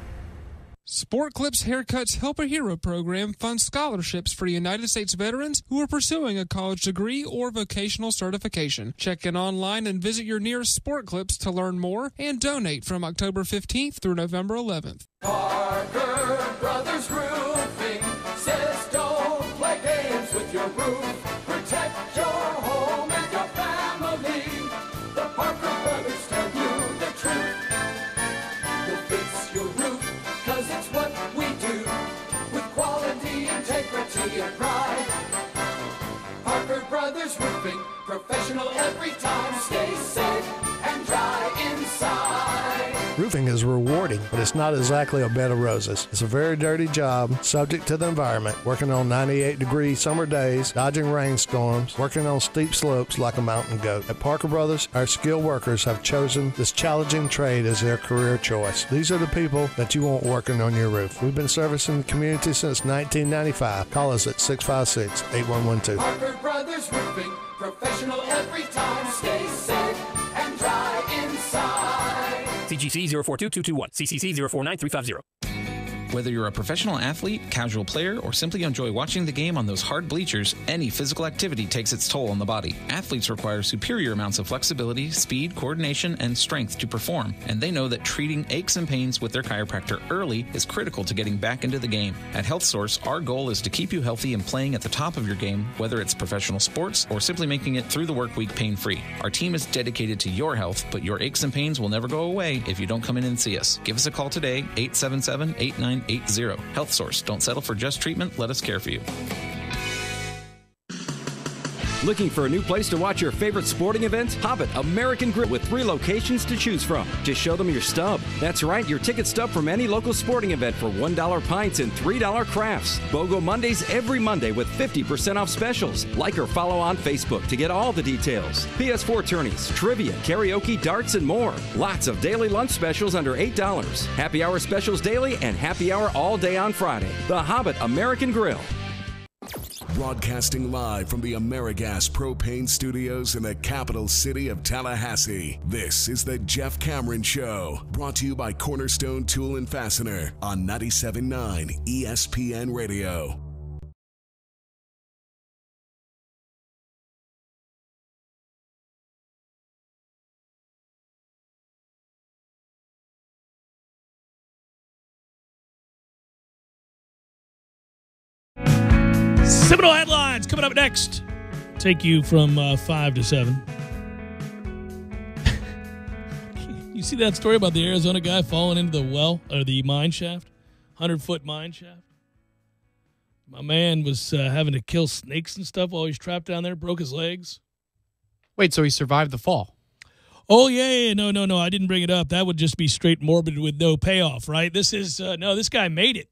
S23: Sport Clips Haircuts Help a Hero program funds scholarships for United States veterans who are pursuing a college degree or vocational certification. Check in online and visit your nearest Sport Clips to learn more and donate from October 15th through November 11th.
S17: Parker Brothers Roofing says don't play games with your roof. Protect your home and your family. The Parker Brothers tell you the truth. We'll fix your roof. 'Cause it's what we do with quality, integrity, and pride. Parker Brothers Roofing, professional every time. Stay safe and dry inside.
S24: Roofing is rewarding, but it's not exactly a bed of roses. It's a very dirty job, subject to the environment, working on 98-degree summer days, dodging rainstorms, working on steep slopes like a mountain goat. At Parker Brothers, our skilled workers have chosen this challenging trade as their career choice. These are the people that you want working on your roof. We've been servicing the community since 1995. Call us at 656-8112.
S17: Parker Brothers Roofing, professional every time. Stay safe and dry inside.
S25: CGC 042221, CCC 049350.
S26: Whether you're a professional athlete, casual player, or simply enjoy watching the game on those hard bleachers, any physical activity takes its toll on the body. Athletes require superior amounts of flexibility, speed, coordination, and strength to perform, and they know that treating aches and pains with their chiropractor early is critical to getting back into the game. At HealthSource, our goal is to keep you healthy and playing at the top of your game, whether it's professional sports or simply making it through the work week pain-free. Our team is dedicated to your health, but your aches and pains will never go away if you don't come in and see us. Give us a call today, 877-8980. HealthSource. Don't settle for just treatment. Let us care for you.
S19: Looking for a new place to watch your favorite sporting events? Hobbit American Grill with 3 locations to choose from. Just show them your stub. That's right, your ticket stub from any local sporting event for $1 pints and $3 crafts. BOGO Mondays every Monday with 50% off specials. Like or follow on Facebook to get all the details. PS4 tourneys, trivia, karaoke, darts, and more. Lots of daily lunch specials under $8. Happy hour specials daily and happy hour all day on Friday. The Hobbit American Grill.
S13: Broadcasting live from the AmeriGas Propane Studios in the capital city of Tallahassee. This is the Jeff Cameron Show, brought to you by Cornerstone Tool and Fastener on 97.9 ESPN Radio.
S1: Seminole headlines coming up next. Take you from 5 to 7. You see that story about the Arizona guy falling into the well or the mine shaft, 100-foot mine shaft? My man was having to kill snakes and stuff while he's trapped down there, broke his legs.
S2: Wait, so he survived the fall?
S1: Oh, yeah. No. I didn't bring it up. That would just be straight morbid with no payoff, right? This is, this guy made it.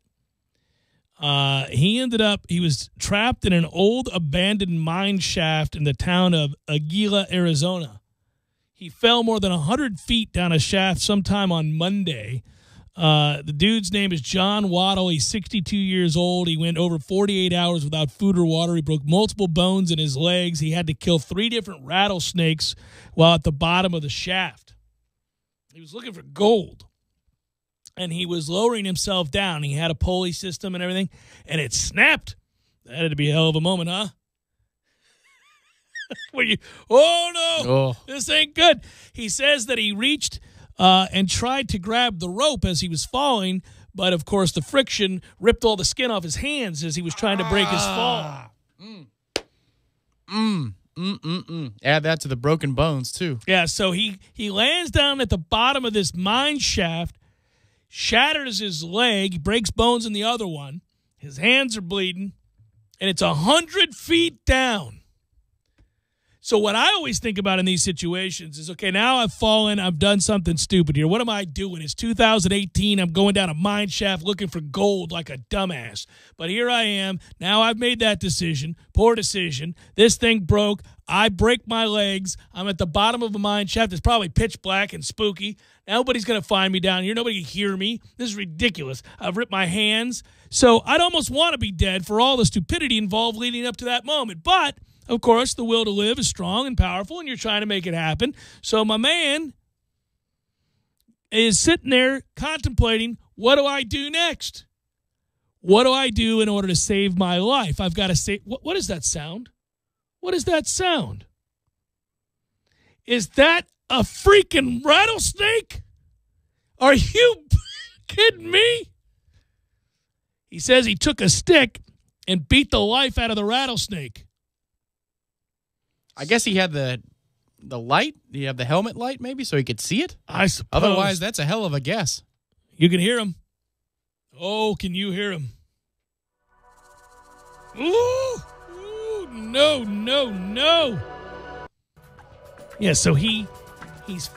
S1: He was trapped in an old abandoned mine shaft in the town of Aguila, Arizona. He fell more than 100 feet down a shaft sometime on Monday. The dude's name is John Waddle. He's 62 years old. He went over 48 hours without food or water. He broke multiple bones in his legs. He had to kill 3 different rattlesnakes while at the bottom of the shaft. He was looking for gold, and he was lowering himself down. He had a pulley system and everything, and it snapped. That had to be a hell of a moment, huh? This ain't good. He says that he reached and tried to grab the rope as he was falling, but of course the friction ripped all the skin off his hands as he was trying to break his fall.
S2: Add that to the broken bones too.
S1: Yeah, so he lands down at the bottom of this mine shaft, shatters his leg, breaks bones in the other one. His hands are bleeding, and it's 100 feet down. So what I always think about in these situations is, okay, now I've fallen, I've done something stupid here. What am I doing? It's 2018. I'm going down a mine shaft looking for gold like a dumbass. But here I am. Now I've made that decision. Poor decision. This thing broke. I break my legs. I'm at the bottom of a mine shaft. It's probably pitch black and spooky. Nobody's going to find me down here. Nobody can hear me. This is ridiculous. I've ripped my hands. So I'd almost want to be dead for all the stupidity involved leading up to that moment. But of course, the will to live is strong and powerful, and you're trying to make it happen. So my man is sitting there contemplating, what do I do next? What do I do in order to save my life? I've got to say, what is that sound? What is that sound? Is that a freaking rattlesnake? Are you kidding me? He says he took a stick and beat the life out of the rattlesnake.
S2: I guess he had the light. You have the helmet light, maybe, so he could see it?
S1: I suppose.
S2: Otherwise, that's a hell of a guess.
S1: You can hear him. Oh, can you hear him? Ooh, no. Yeah, so he's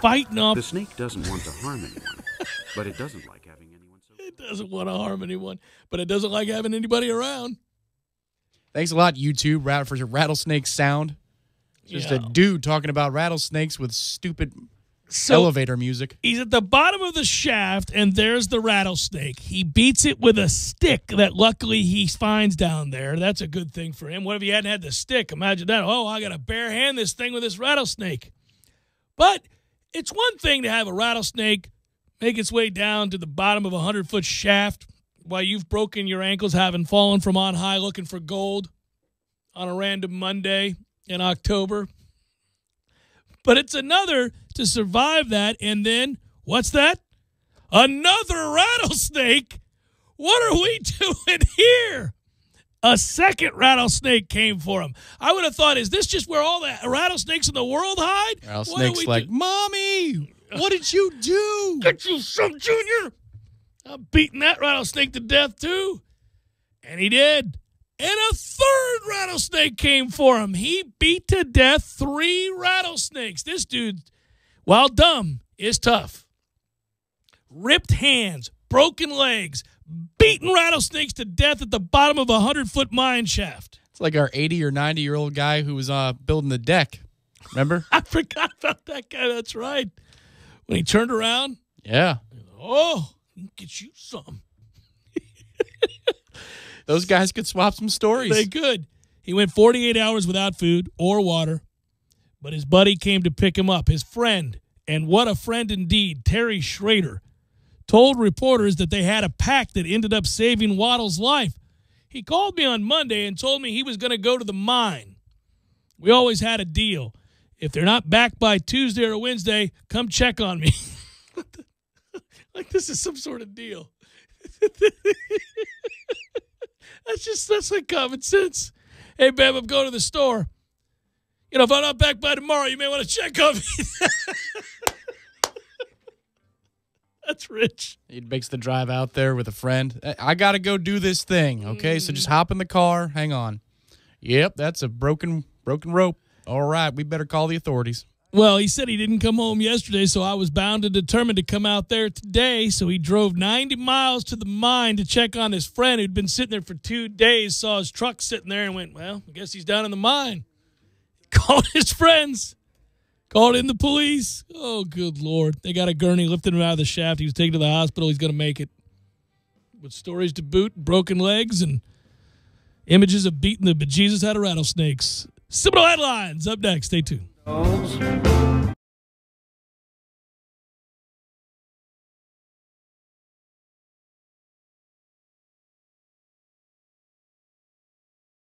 S1: fighting off.
S3: The snake doesn't want to harm anyone, but it doesn't like having anyone.
S1: It doesn't want to harm anyone, but it doesn't like having anybody around.
S2: Thanks a lot, YouTube, for your rattlesnake sound. Just a dude talking about rattlesnakes with stupid elevator music.
S1: He's at the bottom of the shaft, and there's the rattlesnake. He beats it with a stick that luckily he finds down there. That's a good thing for him. What if he hadn't had the stick? Imagine that. Oh, I got to bare hand this thing with this rattlesnake. But it's one thing to have a rattlesnake make its way down to the bottom of a 100-foot shaft while you've broken your ankles having fallen from on high looking for gold on a random Monday in October. But it's another to survive that, and then, what's that? Another rattlesnake? What are we doing here? A second rattlesnake came for him. I would have thought, is this just where all the rattlesnakes in the world hide?
S2: Rattlesnake's like, Mommy, what did you do?
S1: Get you some, Junior. I'm beating that rattlesnake to death, too. And he did. And a third rattlesnake came for him. He beat to death 3 rattlesnakes. This dude, while dumb, is tough. Ripped hands, broken legs, beating rattlesnakes to death at the bottom of a 100-foot mine shaft.
S2: It's like our 80 or 90-year-old guy who was building the deck. Remember?
S1: I forgot about that guy. That's right. When he turned around.
S2: Yeah.
S1: Oh, get you some.
S2: Those guys could swap some stories.
S1: They could. He went 48 hours without food or water, but his buddy came to pick him up. His friend, and what a friend indeed, Terry Schrader, told reporters that they had a pact that ended up saving Waddle's life. He called me on Monday and told me he was going to go to the mine. We always had a deal. If they're not back by Tuesday or Wednesday, come check on me. Like this is some sort of deal. That's like common sense. Hey, babe, I'm going to the store. You know, if I'm not back by tomorrow, you may want to check on me. That's rich.
S2: He makes the drive out there with a friend. I got to go do this thing, okay? So just hop in the car. Hang on. Yep, that's a broken rope. All right, we better call the authorities.
S1: Well, he said he didn't come home yesterday, so I was bound and determined to come out there today. So he drove 90 miles to the mine to check on his friend who'd been sitting there for 2 days, saw his truck sitting there and went, well, I guess he's down in the mine. Called his friends. Called in the police. Oh, good Lord. They got a gurney lifting him out of the shaft. He was taken to the hospital. He's going to make it. With stories to boot, broken legs, and images of beating the bejesus out of rattlesnakes. Seminole Headlines up next. Stay tuned.